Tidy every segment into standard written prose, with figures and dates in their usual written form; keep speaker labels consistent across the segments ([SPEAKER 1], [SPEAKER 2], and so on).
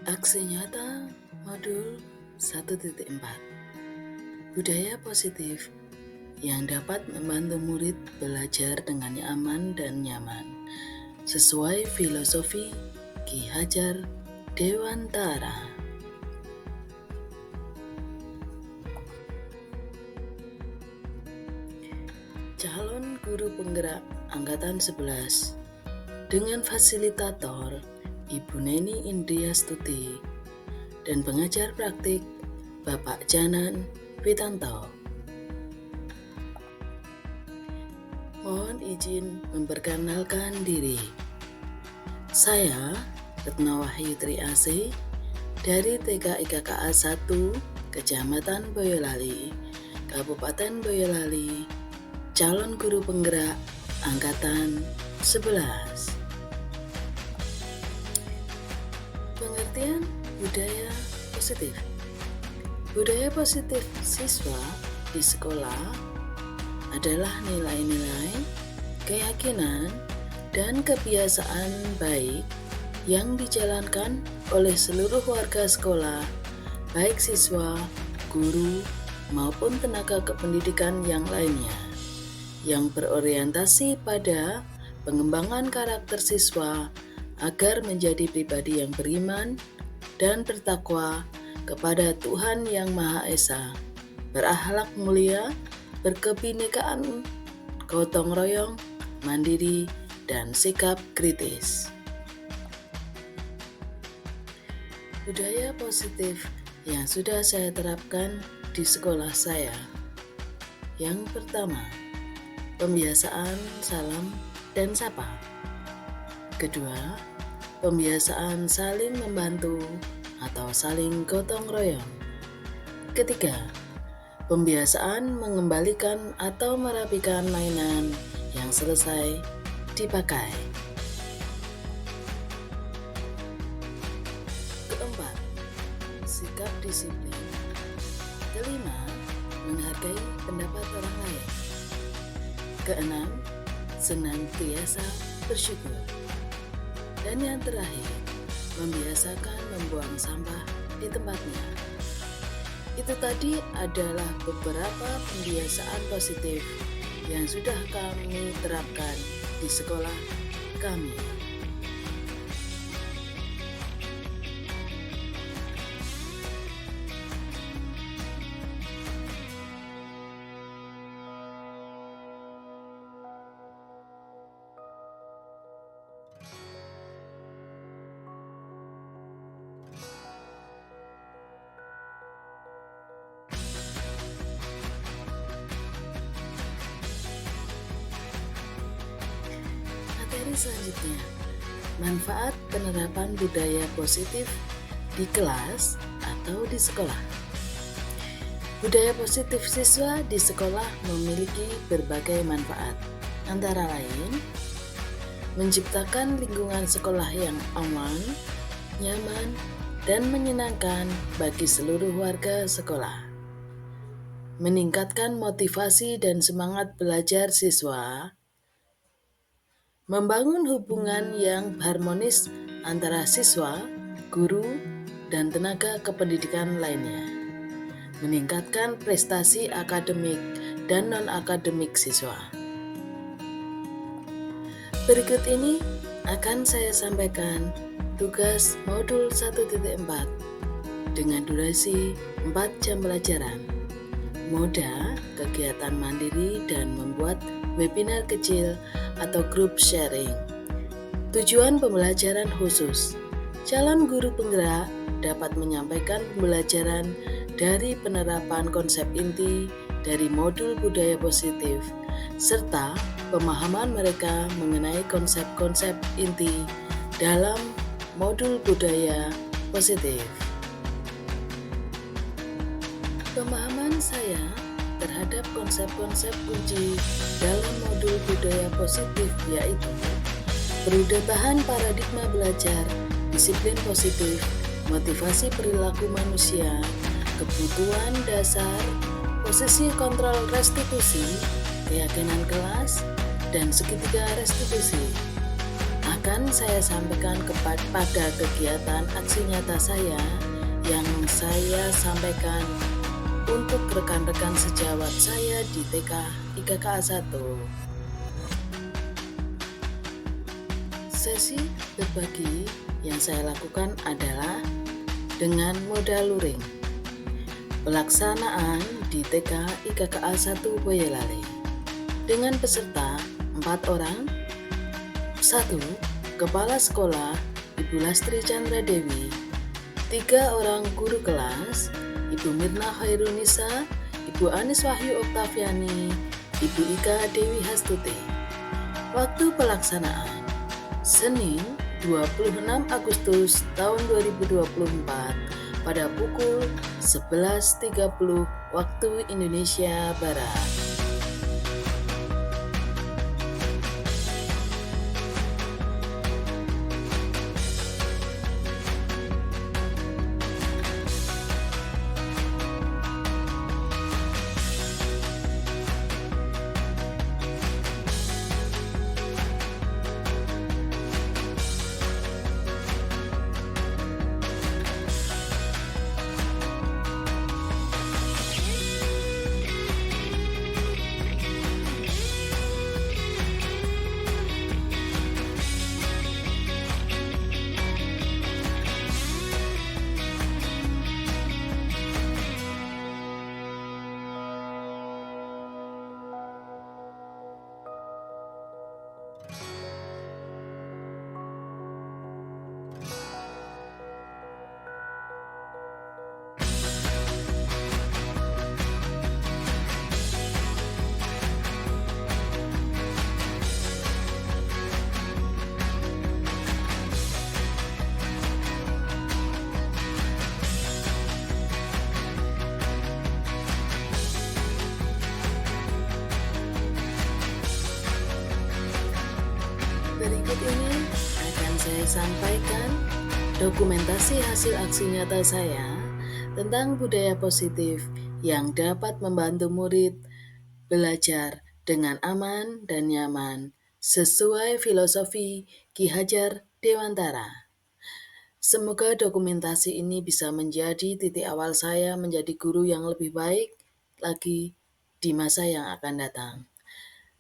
[SPEAKER 1] Aksi nyata modul 1.4 Budaya positif yang dapat membantu murid belajar dengan aman dan nyaman sesuai filosofi Ki Hajar Dewantara. Calon guru penggerak Angkatan 11 dengan fasilitator Ibu Neni Indriastuti dan pengajar praktik Bapak Janan Witanto. Mohon izin memperkenalkan diri. Saya Retno Wahyu Triasih dari TK IKKA 1 Kecamatan Boyolali, Kabupaten Boyolali, calon guru penggerak Angkatan 11. Pengertian budaya positif. Budaya positif siswa di sekolah adalah nilai-nilai, keyakinan, dan kebiasaan baik yang dijalankan oleh seluruh warga sekolah, baik siswa, guru, maupun tenaga kependidikan yang lainnya, yang berorientasi pada pengembangan karakter siswa agar menjadi pribadi yang beriman dan bertakwa kepada Tuhan Yang Maha Esa, berakhlak mulia, berkebinekaan, gotong royong, mandiri, dan sikap kritis. Budaya positif yang sudah saya terapkan di sekolah saya. Yang pertama, pembiasaan salam dan sapa. Kedua, pembiasaan saling membantu atau saling gotong royong. Ketiga, pembiasaan mengembalikan atau merapikan mainan yang selesai dipakai. Keempat, sikap disiplin. Kelima, menghargai pendapat orang lain. Keenam, senantiasa bersyukur. Dan yang terakhir, membiasakan membuang sampah di tempatnya. Itu tadi adalah beberapa pembiasaan positif yang sudah kami terapkan di sekolah kami. Materi selanjutnya, manfaat penerapan budaya positif di kelas atau di sekolah. Budaya positif siswa di sekolah memiliki berbagai manfaat, antara lain menciptakan lingkungan sekolah yang aman, nyaman, dan menyenangkan bagi seluruh warga sekolah, meningkatkan motivasi dan semangat belajar siswa, membangun hubungan yang harmonis antara siswa, guru, dan tenaga kependidikan lainnya, meningkatkan prestasi akademik dan non-akademik siswa. Berikut ini akan saya sampaikan tugas modul 1.4 dengan durasi 4 jam pelajaran. Moda, kegiatan mandiri dan membuat webinar kecil atau group sharing. Tujuan pembelajaran khusus. Calon guru penggerak dapat menyampaikan pembelajaran dari penerapan konsep inti dari modul budaya positif serta pemahaman mereka mengenai konsep-konsep inti dalam modul budaya positif. Pemahaman saya terhadap konsep-konsep kunci dalam modul budaya positif yaitu perubahan paradigma belajar, disiplin positif, motivasi perilaku manusia, kebutuhan dasar, posisi kontrol restitusi, keyakinan kelas, dan segitiga restitusi. akan saya sampaikan pada kegiatan aksi nyata saya yang saya sampaikan untuk rekan-rekan sejawat saya di TK IKKA 1. Sesi berbagi yang saya lakukan adalah dengan modal luring. Pelaksanaan di TK IKKA 1 Boyolali dengan peserta 4 orang. 1. Kepala Sekolah Ibu Lastri Chandra Dewi. 3 orang guru kelas, Ibu Mirna Khairunisa, Ibu Anis Wahyu Oktaviani, Ibu Ika Dewi Hastuti. Waktu pelaksanaan Senin 26 Agustus tahun 2024 pada pukul 11.30 waktu Indonesia Barat. Berikut ini akan saya sampaikan dokumentasi hasil aksi nyata saya tentang budaya positif yang dapat membantu murid belajar dengan aman dan nyaman sesuai filosofi Ki Hajar Dewantara. Semoga dokumentasi ini bisa menjadi titik awal saya menjadi guru yang lebih baik lagi di masa yang akan datang.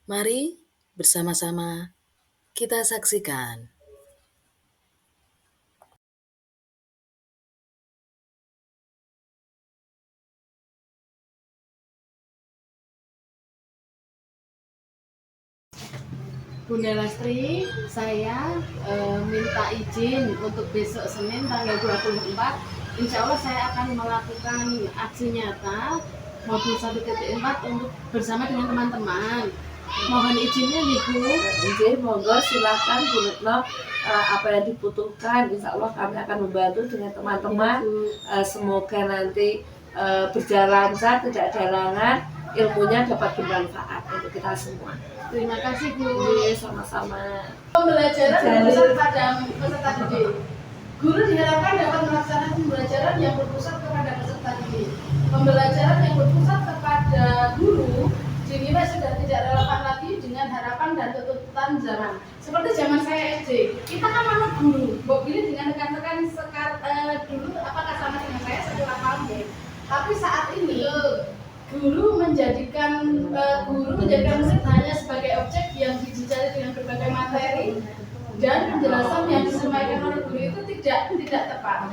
[SPEAKER 1] Mari bersama-sama kita saksikan.
[SPEAKER 2] Bunda Lastri, saya minta izin untuk besok Senin tanggal 24. Insya Allah saya akan melakukan aksi nyata modul 1.4 untuk bersama dengan teman-teman. Mohon izinnya nih Bu.
[SPEAKER 3] Izin, monggo silakan Bu Retno, apa yang dibutuhkan Insya Allah kami akan membantu dengan teman-teman. Semoga nanti berjalan lancar, tidak ada halangan, ilmunya dapat bermanfaat untuk kita semua.
[SPEAKER 2] Terima kasih Bu.
[SPEAKER 3] Sama-sama.
[SPEAKER 2] Pembelajaran berpusat pada peserta didik. Guru diharapkan dapat melaksanakan pembelajaran yang berpusat kepada peserta didik. Pembelajaran yang berpusat kepada guru dinilai sudah tidak relevan lagi dengan harapan dan tuntutan zaman. Seperti zaman saya SD, kita kan manut guru. Mbok pilih dengan rekan-rekan dulu apakah sama dengan saya kurang paham ya. Tapi saat ini guru menjadikan murid hanya sebagai objek yang dijajari dengan berbagai materi dan penjelasan yang disampaikan oleh guru itu tidak tepat.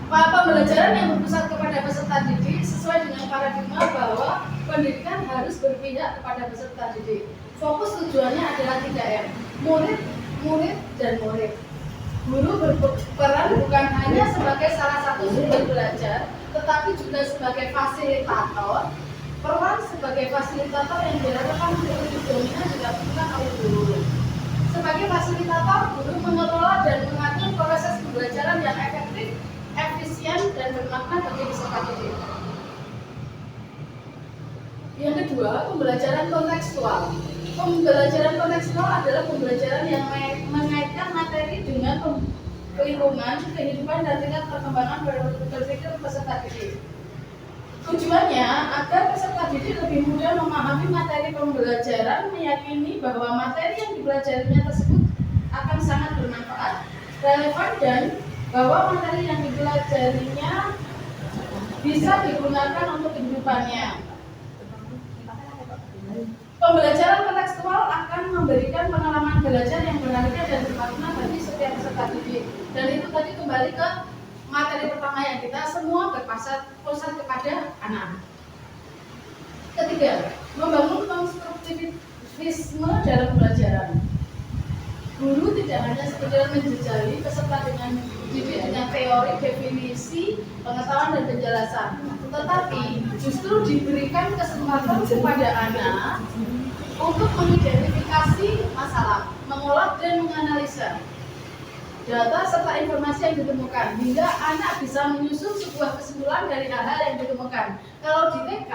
[SPEAKER 2] Pembelajaran yang berpusat kepada peserta didik sesuai dengan paradigma bahwa pendidikan harus berpihak kepada peserta didik. Fokus tujuannya adalah 3M, murid, dan murid. Guru berperan bukan hanya sebagai salah satu sumber belajar, tetapi juga sebagai fasilitator. Peran sebagai fasilitator yang dilakukan untuk dominan dilakukan oleh guru. Sebagai fasilitator, guru mengelola dan mengatur proses pembelajaran yang efektif, efisien, dan bermakna bagi peserta didik. Yang kedua, pembelajaran kontekstual. Pembelajaran kontekstual adalah pembelajaran yang mengaitkan materi dengan lingkungan, kehidupan, dan tingkat perkembangan berpikir peserta didik. Tujuannya agar peserta didik lebih mudah memahami materi pembelajaran, meyakini bahwa materi yang dipelajarinya tersebut akan sangat bermanfaat, relevan, dan bahwa materi yang dipelajarinya bisa digunakan untuk kehidupannya. Pembelajaran kontekstual akan memberikan pengalaman belajar yang berharga dan bermakna bagi setiap peserta didik. Dan itu tadi kembali ke materi pertama yang kita semua berpusat kepada anak. Ketiga, membangun konstruktivisme dalam pembelajaran. Guru tidak hanya sekedar menjejali peserta dengan didik dengan teori, definisi, pengetahuan dan penjelasan, tetapi justru diberikan kesempatan kepada anak untuk mengidentifikasi masalah, mengolah dan menganalisa data serta informasi yang ditemukan hingga anak bisa menyusun sebuah kesimpulan dari hal-hal yang ditemukan. Kalau di TK,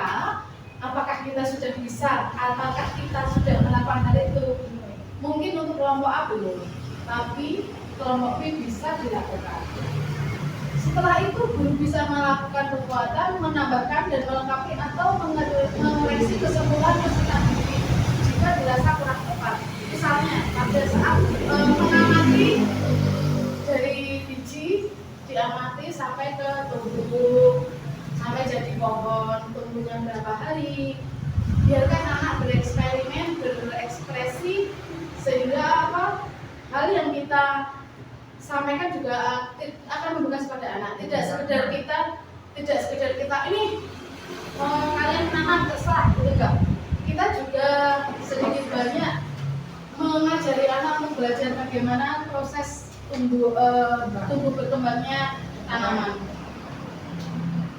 [SPEAKER 2] apakah kita sudah bisa? Apakah kita sudah melakukan hal itu? Mungkin untuk kelompok A belum, tapi kelompok B bisa dilakukan. Setelah itu, guru bisa melakukan perbuatan, menambahkan dan melengkapi atau mengoreksi kesimpulan peserta didik jika dirasa kurang tepat. Misalnya, pada saat mengamati dari biji diamati sampai ke tumbuh, sampai jadi pohon, tumbuhnya berapa hari, biarkan anak bereksperimen, berekspresi, sehingga hal yang kita sampaikan juga akan membuka kepada anak. Tidak sekedar kita ini kalian menanam terserah, gitu enggak. Kita juga sedikit banyak mengajari anak untuk belajar bagaimana proses tumbuh berkembangnya tanaman.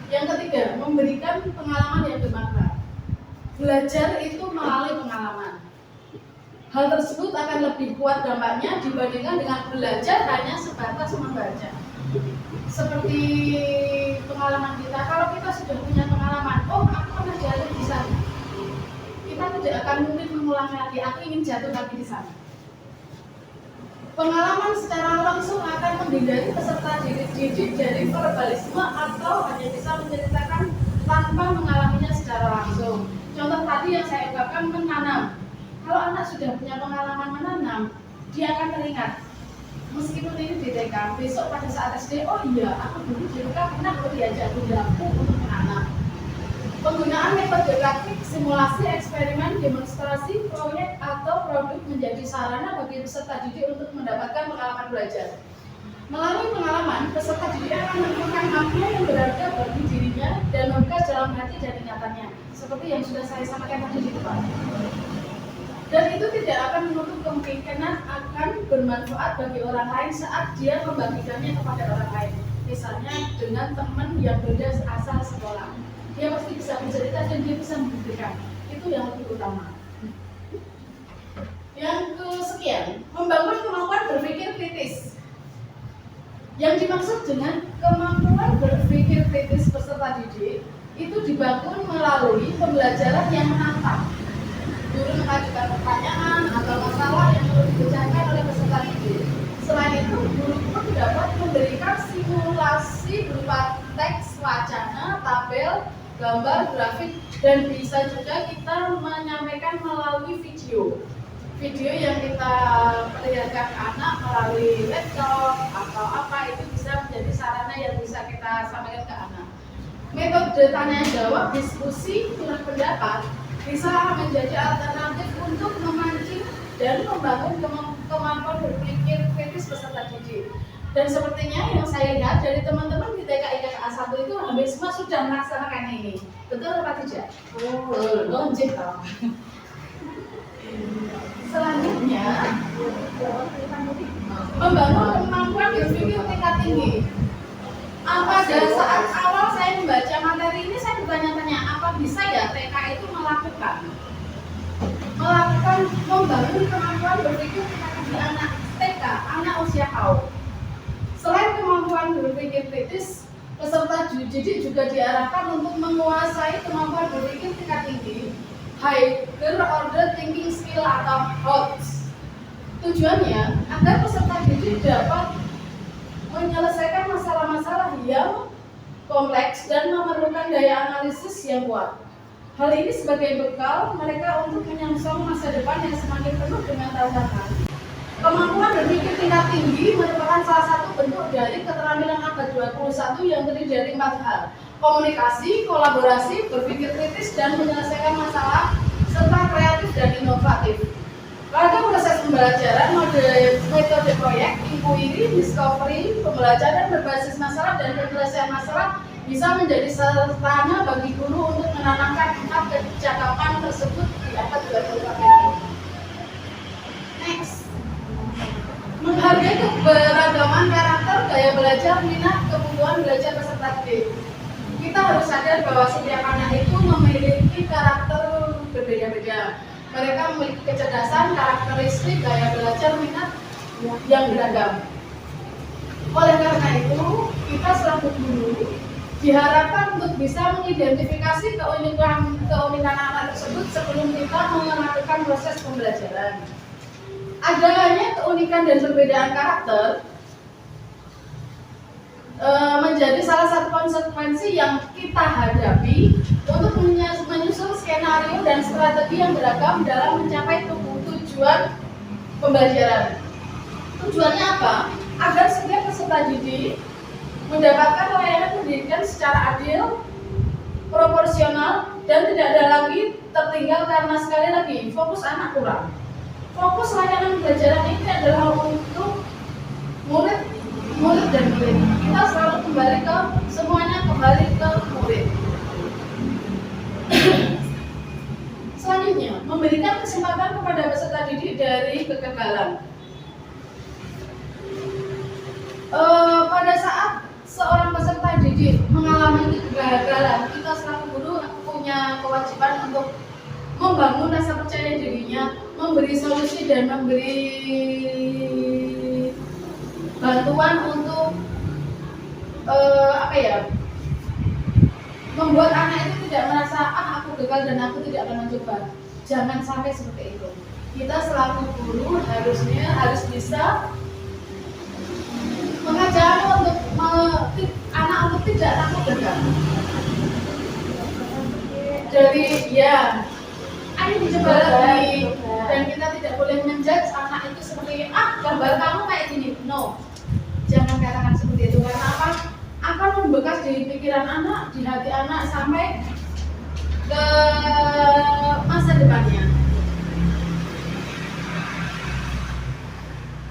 [SPEAKER 2] Yang ketiga, memberikan pengalaman yang bermakna. Belajar itu melalui pengalaman. Hal tersebut akan lebih kuat dampaknya dibandingkan dengan belajar hanya sebatas membaca. Seperti pengalaman kita, kalau kita sudah punya pengalaman, oh aku pernah jatuh di sana, kita tidak akan mungkin mengulang lagi, aku ingin jatuh lagi di sana. Pengalaman secara langsung akan menghindari peserta didik dari verbalisme atau hanya bisa menceritakan tanpa mengalaminya secara langsung. Contoh tadi yang saya ungkapkan, menanam. Kalau anak sudah punya pengalaman menanam, dia akan teringat. Meskipun ini di TK, besok pada saat SD, oh iya, aku dulu di TK pernah diajak bundaku untuk menanam. Penggunaan metode grafik, simulasi, eksperimen, demonstrasi, proyek, atau produk menjadi sarana bagi peserta didik untuk mendapatkan pengalaman belajar. Melalui pengalaman, peserta didik akan menemukan makna yang berharga bagi dirinya dan membuka dalam hati dan ingatannya. Seperti yang sudah saya sampaikan tadi di depan. Dan itu tidak akan menutup kemungkinan akan bermanfaat bagi orang lain saat dia membagikannya kepada orang lain. Misalnya dengan teman yang berbeda asal sekolah. Dia pasti bisa bercerita dan dia bisa membuktikan. Itu yang lebih utama. Yang kesekian, membangun kemampuan berpikir kritis. Yang dimaksud dengan kemampuan berpikir kritis peserta didik itu dibangun melalui pembelajaran yang menantang. Guru mengajukan pertanyaan atau masalah yang perlu dipecahkan oleh peserta didik. Selain itu, guru pun dapat memberikan simulasi berupa teks, wacana, tabel, gambar, grafik, dan bisa juga kita menyampaikan melalui video. Video yang kita perlihatkan anak melalui laptop atau apa, itu bisa menjadi sarana yang bisa kita sampaikan ke anak. Metode tanya jawab, diskusi, tukar pendapat bisa menjadi alternatif untuk memancing dan membangun kemampuan berpikir kritis peserta didik. Dan sepertinya yang saya lihat dari teman-teman di TK IKK A1 itu hampir semua sudah melaksanakan ini. Betul apa tidak? Lonjek toh. Selanjutnya, membangun kemampuan berpikir tingkat tinggi. Pada saat awal saya membaca materi ini, saya bertanya-tanya, apa bisa ya TK itu melakukan membangun kemampuan berpikir tingkat tinggi anak TK, anak usia PAUD. Selain kemampuan berpikir kritis, peserta didik juga diarahkan untuk menguasai kemampuan berpikir tingkat tinggi, higher order thinking skill atau HOTS. Tujuannya agar peserta didik dapat menyelesaikan masalah-masalah yang kompleks, dan memerlukan daya analisis yang kuat. Hal ini sebagai bekal mereka untuk menyongsong masa depan yang semakin penuh dengan tantangan. Kemampuan berpikir tingkat tinggi merupakan salah satu bentuk dari keterampilan abad 21 yang terdiri dari 4 hal: komunikasi, kolaborasi, berpikir kritis, dan menyelesaikan masalah, serta kreatif dan inovatif. Ragam proses pembelajaran, metode proyek, inquiry, discovery, pembelajaran berbasis masalah, dan penyelesaian masalah bisa menjadi sarana bagi guru untuk menanamkan 4 kecakapan tersebut di abad 21 ini. Next. Menghargai keberagaman karakter, gaya belajar, minat, kebutuhan belajar peserta didik. Kita harus sadar bahwa setiap anak itu memiliki karakter berbeda-beda. Mereka memiliki kecerdasan, karakteristik, gaya belajar, minat yang beragam. Oleh karena itu, kita selaku guru diharapkan untuk bisa mengidentifikasi keunikan anak tersebut sebelum kita melakukan proses pembelajaran. Adanya keunikan dan perbedaan karakter menjadi salah satu konsekuensi yang kita hadapi untuk menyusun skenario dan strategi yang beragam dalam mencapai tujuan pembelajaran. Tujuannya apa? Agar setiap peserta didik mendapatkan layanan pendidikan secara adil, proporsional, dan tidak ada lagi tertinggal karena sekali lagi fokus anak kurang. Fokus layanan pembelajaran ini adalah untuk murid dan murid. Kita selalu semuanya kembali ke murid. Selanjutnya, memberikan kesempatan kepada peserta didik dari kegagalan. Pada saat seorang peserta didik mengalami kegagalan, kita selaku guru punya kewajiban untuk membangun rasa percaya dirinya, memberi solusi dan memberi bantuan untuk membuat anak itu tidak merasa aku gagal dan aku tidak akan mencoba. Jangan sampai seperti itu. Kita selaku guru harus bisa mengajak anak untuk tidak takut gagal. Ayo dicoba lagi, dan kita tidak boleh menjudge anak itu seperti gambar kamu kayak gini. No, jangan katakan seperti itu, karena apa? Akan membekas di pikiran anak, di hati anak sampai ke masa depannya.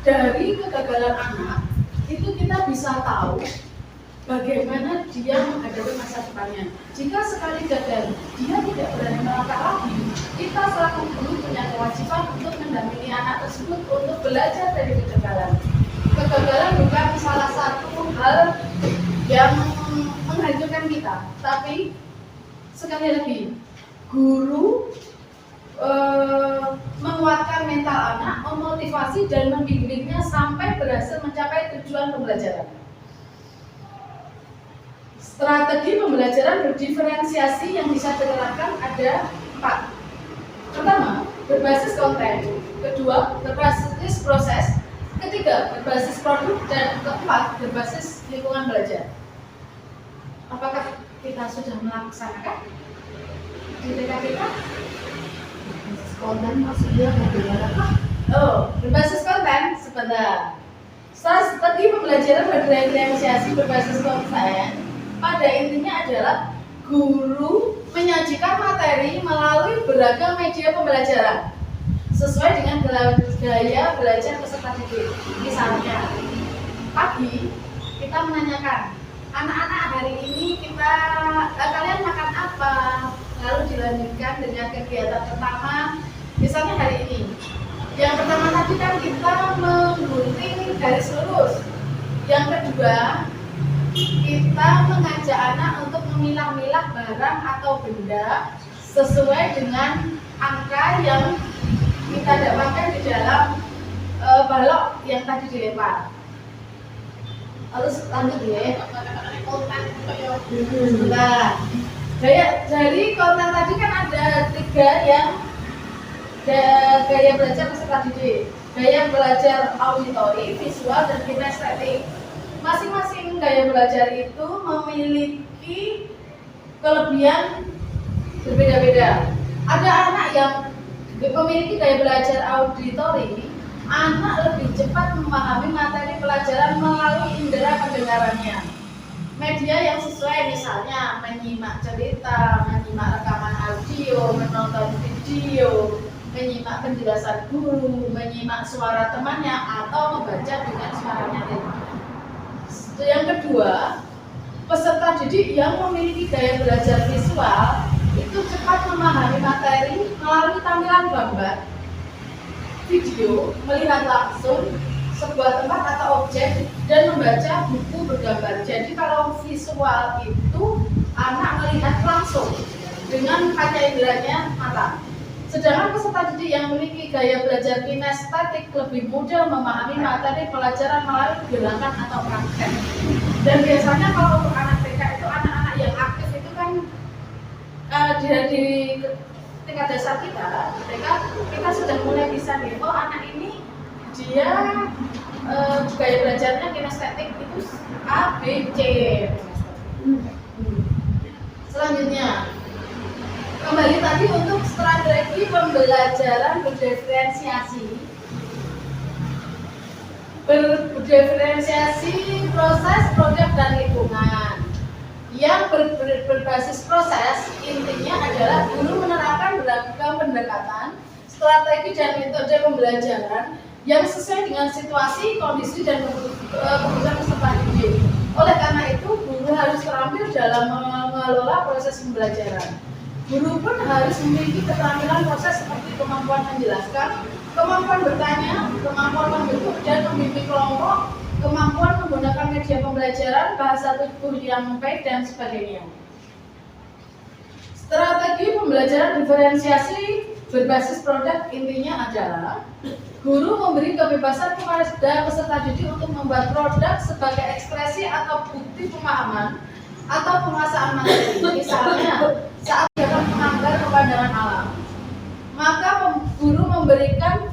[SPEAKER 2] Dari kegagalan anak itu kita bisa tahu bagaimana dia menghadapi masa depannya. Jika sekali gagal, dia tidak berani melangkah lagi. Kita selaku guru punya kewajiban untuk mendampingi anak tersebut untuk belajar dari kegagalan. Kegagalan bukan salah satu hal yang menghancurkan kita, tapi sekali lagi, guru menguatkan mental anak, memotivasi dan membimbingnya sampai berhasil mencapai tujuan pembelajaran. Strategi pembelajaran berdiferensiasi yang bisa diterapkan ada 4. Pertama, berbasis konten. Kedua, berbasis proses. Ketiga, berbasis produk. Dan keempat, berbasis lingkungan belajar. Apakah kita sudah melaksanakan di TK kita?
[SPEAKER 3] Konten maksudnya bagaimana?
[SPEAKER 2] Berbasis konten. Sebentar. Strategi pembelajaran berdiferensiasi berbasis konten pada intinya adalah guru menyajikan materi melalui beragam media pembelajaran sesuai dengan gaya belajar peserta didik. Misalnya, pagi kita menanyakan, anak-anak hari ini kalian makan apa? Lalu dilanjutkan dengan kegiatan pertama, misalnya hari ini. Yang pertama tadi kan kita menggunting garis lurus. Yang kedua, kita mengajak anak untuk memilah-milah barang atau benda sesuai dengan angka yang kita dapatkan di dalam balok yang tadi dilempar. Terus lanjut ya. Nah, dari konten tadi kan ada 3 yang gaya belajar peserta didik. Gaya belajar auditori, visual, dan kinestetik. masing-masing gaya belajar itu memiliki kelebihan berbeda-beda. Ada anak yang memiliki gaya belajar auditori, anak lebih cepat memahami materi pelajaran melalui indera pendengarannya. Media yang sesuai, misalnya menyimak cerita, menyimak rekaman audio, menonton video, menyimak penjelasan guru, menyimak suara temannya, atau membaca dengan suaranya. Yang kedua, peserta didik yang memiliki gaya belajar visual itu cepat memahami materi melalui tampilan gambar, video, melihat langsung sebuah tempat atau objek, dan membaca buku bergambar. Jadi kalau visual itu anak melihat langsung dengan kaca inderanya mata. Sedangkan peserta didik yang memiliki gaya belajar kinestetik lebih mudah memahami materi pelajaran melalui gerakan atau praktek. Dan biasanya kalau untuk anak TK itu anak-anak yang aktif itu kan di tingkat dasar kita, TK kita sudah mulai bisa nih, oh anak ini dia gaya belajarnya kinestetik itu A, B, C. Selanjutnya, kembali tadi untuk strategi pembelajaran berdiferensiasi. Berdiferensiasi proses, produk, dan lingkungan. Yang berbasis proses, intinya adalah guru menerapkan beragam pendekatan, strategi, dan metode pembelajaran yang sesuai dengan situasi, kondisi, dan kebutuhan peserta didik. Oleh karena itu, guru harus terampil dalam mengelola proses pembelajaran. Guru pun harus memiliki keterampilan proses seperti kemampuan menjelaskan, kemampuan bertanya, kemampuan membentuk dan membimbing kelompok, kemampuan menggunakan media pembelajaran, bahasa tubuh yang baik, dan sebagainya. Strategi pembelajaran diferensiasi berbasis produk intinya adalah guru memberi kebebasan kepada peserta didik untuk membuat produk sebagai ekspresi atau bukti pemahaman atau penguasaan materi. Misalnya, saat dapat menggambar pemandangan alam, maka guru memberikan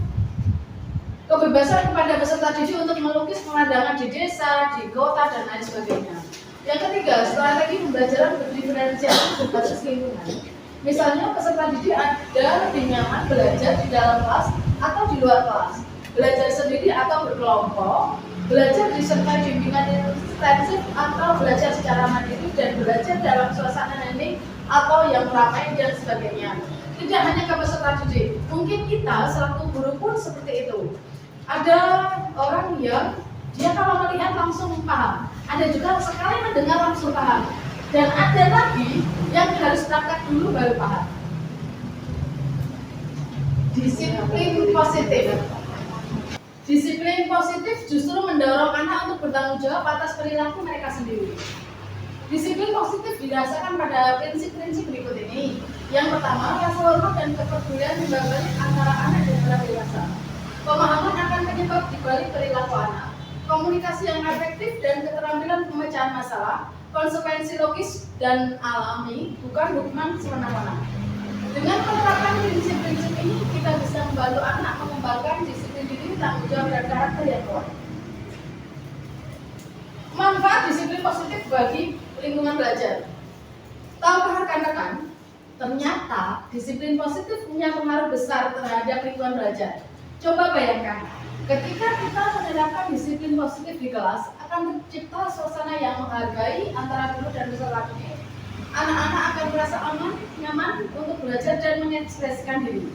[SPEAKER 2] kebebasan kepada peserta didik untuk melukis pemandangan di desa, di kota, dan lain sebagainya. Yang ketiga, strategi pembelajaran berdiferensiasi berbasis lingkungan. Misalnya, peserta didik ada lebih nyaman belajar di dalam kelas atau di luar kelas, belajar sendiri atau berkelompok, belajar disertai bimbingan intensif atau belajar secara mandiri, dan belajar dalam suasana hening atau yang ramai, dan sebagainya. Tidak hanya ke peserta didik, mungkin kita selaku guru pun seperti itu. Ada orang yang dia kalau melihat langsung paham, ada juga sekali mendengar langsung paham, dan ada lagi yang harus praktek dulu baru paham. Disiplin positif. Disiplin positif justru mendorong anak untuk bertanggung jawab atas perilaku mereka sendiri. Disiplin positif didasarkan pada prinsip-prinsip berikut ini. Yang pertama, rasa hormat dan kepedulian membalik antara anak dan orang dewasa. Pemahaman akan penyebab dibalik perilaku anak. Komunikasi yang efektif dan keterampilan pemecahan masalah. Konsekuensi logis dan alami, bukan hukuman semena-mena. Dengan penerapan prinsip-prinsip ini, kita bisa membantu anak mengembangkan disiplin diri, tanggung jawab, dan karakter yang kuat. Manfaat disiplin positif bagi lingkungan belajar. Tahukah rekan-rekan, ternyata disiplin positif punya pengaruh besar terhadap lingkungan belajar. Coba bayangkan, ketika kita menerapkan disiplin positif di kelas, akan tercipta suasana yang menghargai antara guru dan peserta didik. Anak-anak akan merasa aman, nyaman untuk belajar dan mengekspresikan diri.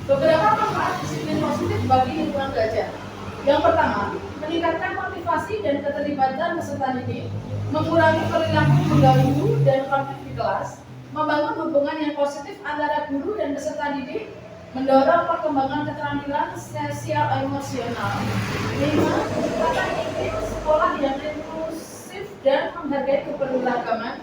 [SPEAKER 2] Beberapa manfaat disiplin positif bagi lingkungan belajar. Yang pertama, meningkatkan motivasi dan keterlibatan peserta didik, mengurangi perilaku mengganggu dan konflik di kelas, membangun hubungan yang positif antara guru dan peserta didik, mendorong perkembangan keterampilan sosial emosional. 5. Menciptakan iklim sekolah yang inklusif dan menghargai keberagaman.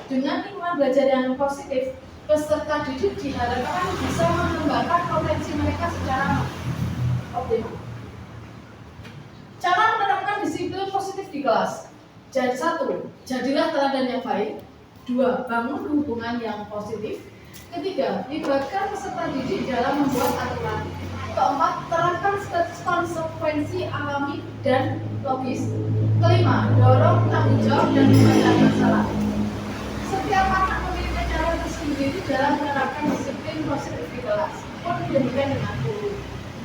[SPEAKER 2] Dengan lingkungan belajar yang positif, peserta didik diharapkan bisa mengembangkan potensi mereka secara optimal. Cara menerapkan disiplin positif di kelas. Jadi 1. Jadilah teladan yang baik. 2. Bangun hubungan yang positif. 3. Libatkan peserta didik dalam membuat aturan. 4. Terapkan konsekuensi alami dan logis. Kelima, dorong tanggung jawab dan pemecahan masalah. Setiap anak memiliki cara tersendiri dalam menerapkan disiplin positif di kelas. Pun demikian dengan guru.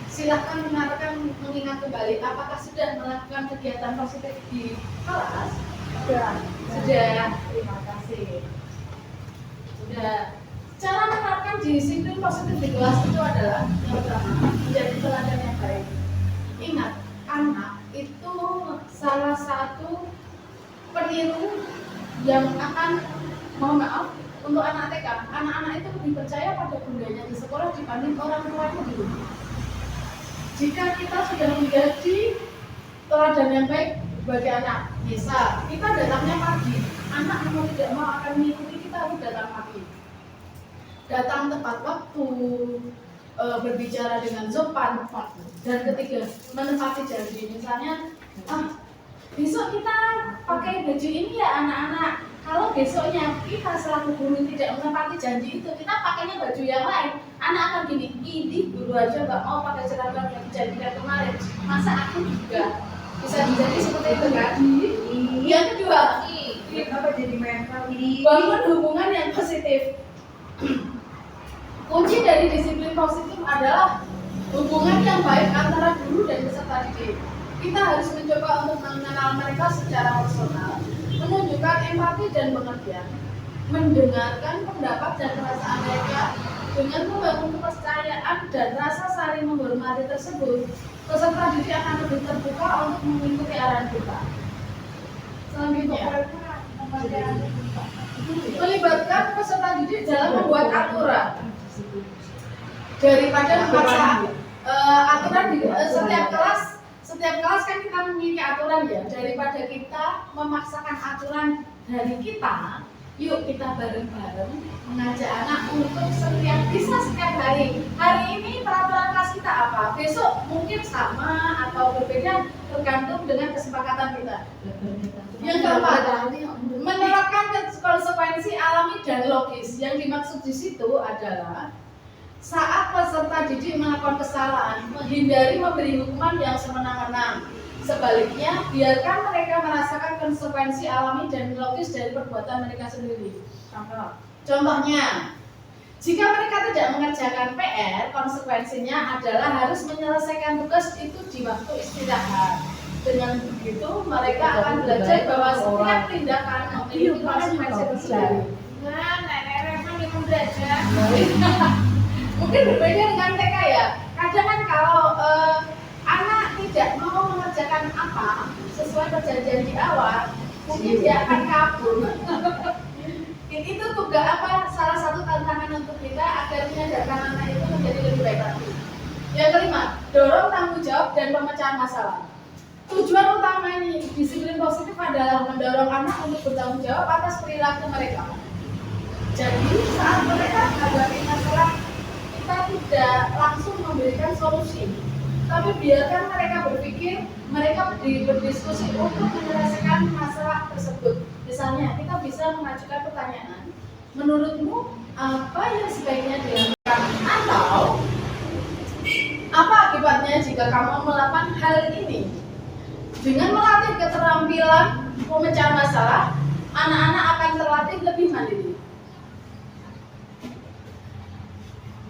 [SPEAKER 2] Silahkan mengingat kembali apakah sudah melakukan kegiatan positif di kelas? Sudah. Terima kasih. Sudah. Cara menerapkan disiplin positif di kelas itu adalah yang pertama, menjadi teladan yang baik. Ingat, anak itu salah satu peniru yang akan, mohon maaf, untuk anak TK, anak-anak itu lebih percaya pada bundanya di sekolah dibanding orang tuanya di rumah. Jika kita sudah menjadi teladan yang baik bagi anak, misal kita datangnya pagi, anak mau tidak mau akan mengikuti kita harus datang pagi, datang tepat waktu, berbicara dengan sopan, dan ketiga menepati janji. Misalnya, besok kita pakai baju ini ya anak-anak. Kalau besoknya kita selaku guru tidak menepati janji itu, kita pakainya baju yang lain, anak akan gini, ini guru aja nggak mau pakai seragam yang dijanjikan kemarin, masa aku juga bisa jadi seperti itu kan? Yang kedua,
[SPEAKER 3] Kenapa jadi mental ini?
[SPEAKER 2] bangun hubungan yang positif. Kunci dari disiplin positif adalah hubungan yang baik antara guru dan peserta didik. Kita harus mencoba untuk mengenal mereka secara personal, menunjukkan empati dan pengertian, mendengarkan pendapat dan perasaan mereka dengan membangun kepercayaan dan rasa saling menghormati tersebut. Peserta didik akan lebih terbuka untuk mengikuti arahan kita. Selanjutnya, melibatkan peserta didik dalam membuat aturan daripada memaksa aturan di setiap kelas kan kita memiliki aturan ya, daripada kita memaksakan aturan dari kita, yuk kita bareng-bareng mengajak anak untuk setiap hari ini peraturan kelas kita apa, besok mungkin sama atau berbeda tergantung dengan kesepakatan kita. Yang keempat, menerapkan konsekuensi alami dan logis. Yang dimaksud di situ adalah saat peserta didik melakukan kesalahan, menghindari memberi hukuman yang semena-mena. Sebaliknya, biarkan mereka merasakan konsekuensi alami dan logis dari perbuatan mereka sendiri. Contohnya, jika mereka tidak mengerjakan PR, konsekuensinya adalah harus menyelesaikan tugas itu di waktu istirahat. Dengan begitu, mereka akan belajar bahwa setiap tindakan memiliki konsekuensi tersendiri. Nah, nenek Reva minum belajar. Mungkin berbeda dengan TK ya. Kadang kan kalau anak tidak mau mengerjakan apa sesuai perjanjian di awal, mungkin dia akan kabur. Itu tugas apa? Salah satu tantangan untuk kita agar menyadarkan anak itu menjadi lebih baik lagi. Yang kelima, dorong tanggung jawab dan pemecahan masalah. Tujuan utama ini disiplin positif adalah mendorong anak untuk bertanggung jawab atas perilaku mereka. Jadi saat mereka menghadapi masalah, kita tidak langsung memberikan solusi, tapi biarkan mereka berpikir, mereka berdiskusi untuk menyelesaikan masalah tersebut. Misalnya, kita bisa mengajukan pertanyaan, menurutmu apa yang sebaiknya dilakukan? Atau apa akibatnya jika kamu melakukan hal ini? Dengan melatih keterampilan pemecahan masalah, anak-anak akan terlatih lebih mandiri.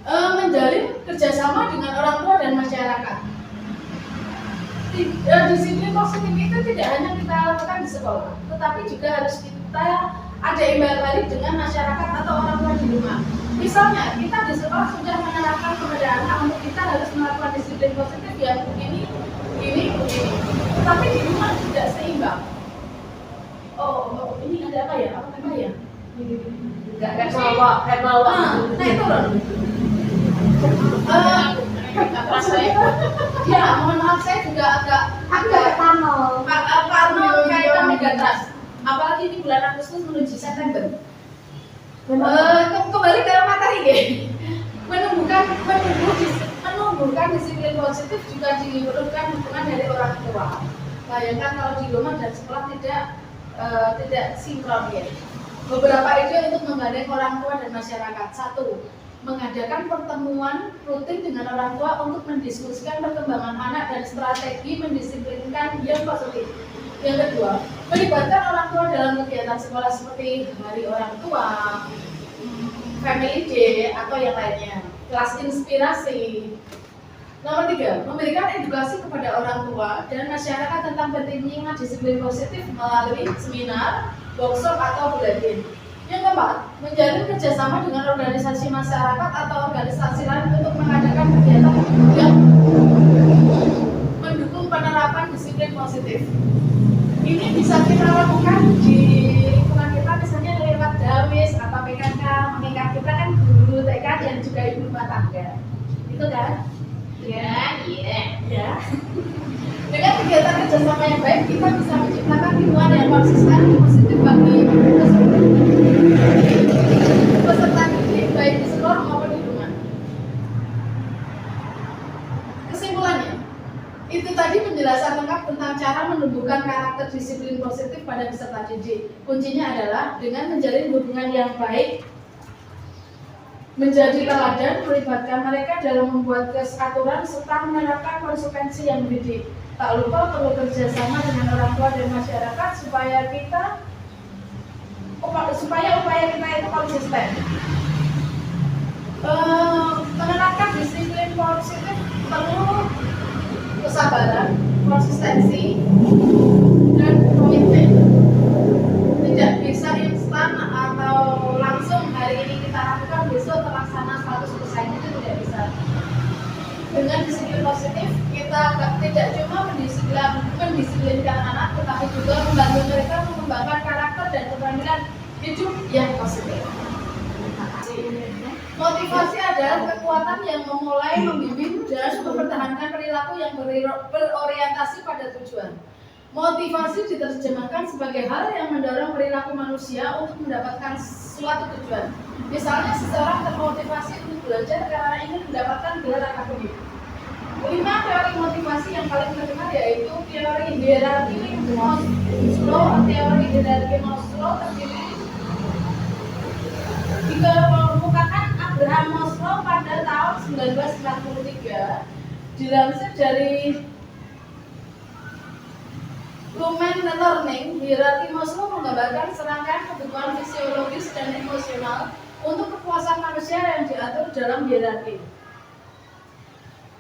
[SPEAKER 2] Menjalin kerjasama dengan orang tua dan masyarakat. Disiplin positif itu tidak hanya kita lakukan di sekolah, tetapi juga harus kita ada imbal balik dengan masyarakat atau orang tua di rumah. Misalnya, kita di sekolah sudah menerapkan kepada anak untuk kita harus melakukan disiplin positif yang begini. Tetapi di rumah tidak seimbang. Oh, ini ada apa ya? Apa tema ya?
[SPEAKER 3] Enggak kan bawa.
[SPEAKER 2] Naik turun. Ya, mohon maaf saya juga agak parno kayak megatrust. Apalagi ini bulan Agustus menuju September. Kembali ke materi ya. Menumbuhkan disiplin positif juga diperlukan dukungan dari orang tua. Bayangkan kalau di rumah dan sekolah tidak sinkron ya. Beberapa ide untuk menggandeng orang tua dan masyarakat. 1. mengadakan pertemuan rutin dengan orang tua untuk mendiskusikan perkembangan anak dan strategi mendisiplinkan yang positif. Yang kedua, melibatkan orang tua dalam kegiatan sekolah seperti hari orang tua, family day, atau yang lainnya, kelas inspirasi. Nomor 3, memberikan edukasi kepada orang tua dan masyarakat tentang pentingnya disiplin positif melalui seminar, workshop, atau bulletin. Yang keempat, menjalin kerjasama dengan organisasi masyarakat atau organisasi lain untuk mengadakan kegiatan yang mendukung penerapan disiplin positif. Ini bisa kita lakukan di lingkungan kita, misalnya lewat dawis atau PKK, mengingat kita kan guru TK dan juga ibu rumah tangga, itu kan? Ya. Dengan kegiatan kerjasama yang baik, kita bisa menciptakan lingkungan yang konsisten positif bagi peserta didik baik di sekolah maupun di rumah. Kesimpulannya, itu tadi penjelasan lengkap tentang cara menumbuhkan karakter disiplin positif pada peserta didik. Kuncinya adalah dengan menjalin hubungan yang baik, menjadi teladan, melibatkan mereka dalam membuat aturan serta menerapkan konsekuensi yang mendidik. Tak lupa perlu kerjasama dengan orang tua dan masyarakat supaya upaya kita itu konsisten. Menerapkan disiplin positif perlu kesabaran, konsistensi, dan komitmen. Tidak bisa instan atau langsung hari ini kita lakukan besok terlaksana 100%, itu tidak bisa. Dengan disiplin positif, kita tidak cuma mendisiplinkan anak, tetapi juga membantu mereka mengembangkan karakter dan keterampilan hidup yang positif. Motivasi adalah kekuatan yang memulai, membimbing, dan mempertahankan perilaku yang berorientasi pada tujuan. Motivasi diterjemahkan sebagai hal yang mendorong perilaku manusia untuk mendapatkan suatu tujuan. Misalnya, seseorang termotivasi untuk belajar karena ingin mendapatkan gelar akademik. 5 teori motivasi yang paling terkenal yaitu teori hierarki Maslow. Teori hierarki Maslow dikemukakan Abraham Maslow pada tahun 1993. Dilansir dari Lumen Learning, hierarki Maslow menggambarkan serangkaian kebutuhan fisiologis dan emosional untuk kepuasan manusia yang diatur dalam hierarki.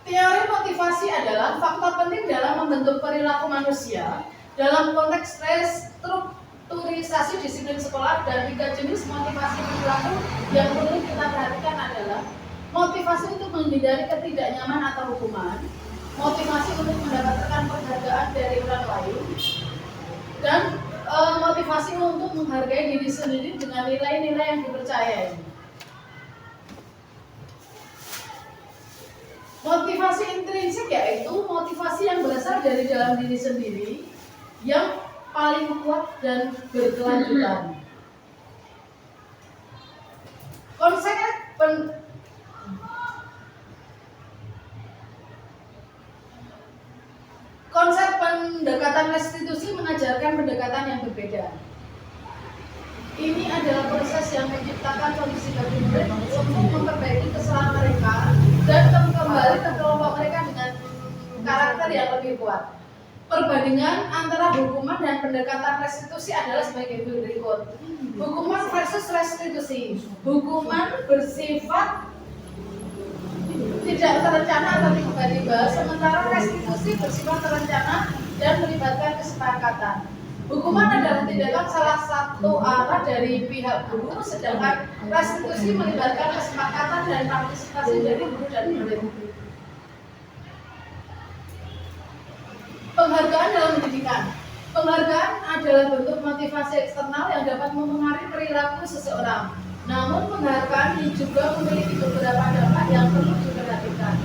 [SPEAKER 2] Teori motivasi adalah faktor penting dalam membentuk perilaku manusia dalam konteks restrukturisasi disiplin sekolah. Dan 3 jenis motivasi perilaku yang perlu kita perhatikan adalah motivasi untuk menghindari ketidaknyaman atau hukuman, motivasi untuk mendapatkan penghargaan dari orang lain, dan motivasi untuk menghargai diri sendiri dengan nilai-nilai yang dipercayai. Motivasi intrinsik yaitu motivasi yang berasal dari dalam diri sendiri, yang paling kuat dan berkelanjutan. Konsep pendekatan restitusi mengajarkan pendekatan yang berbeda. Ini adalah proses yang menciptakan kondisi bagi murid untuk memperbaiki kesalahan mereka dan kembali ke kelompok mereka dengan karakter yang lebih kuat. Perbandingan antara hukuman dan pendekatan restitusi adalah sebagai berikut. Hukuman versus restitusi. Hukuman bersifat tidak terencana atau tiba-tiba, sementara restitusi bersifat terencana dan melibatkan kesepakatan. Hukuman adalah tindakan salah satu arah dari pihak guru, sedangkan restitusi melibatkan kesepakatan dan partisipasi dari guru dan murid. Penghargaan dalam pendidikan. Penghargaan adalah bentuk motivasi eksternal yang dapat mempengaruhi perilaku seseorang. Namun penghargaan juga memiliki beberapa dampak yang perlu diperhatikan.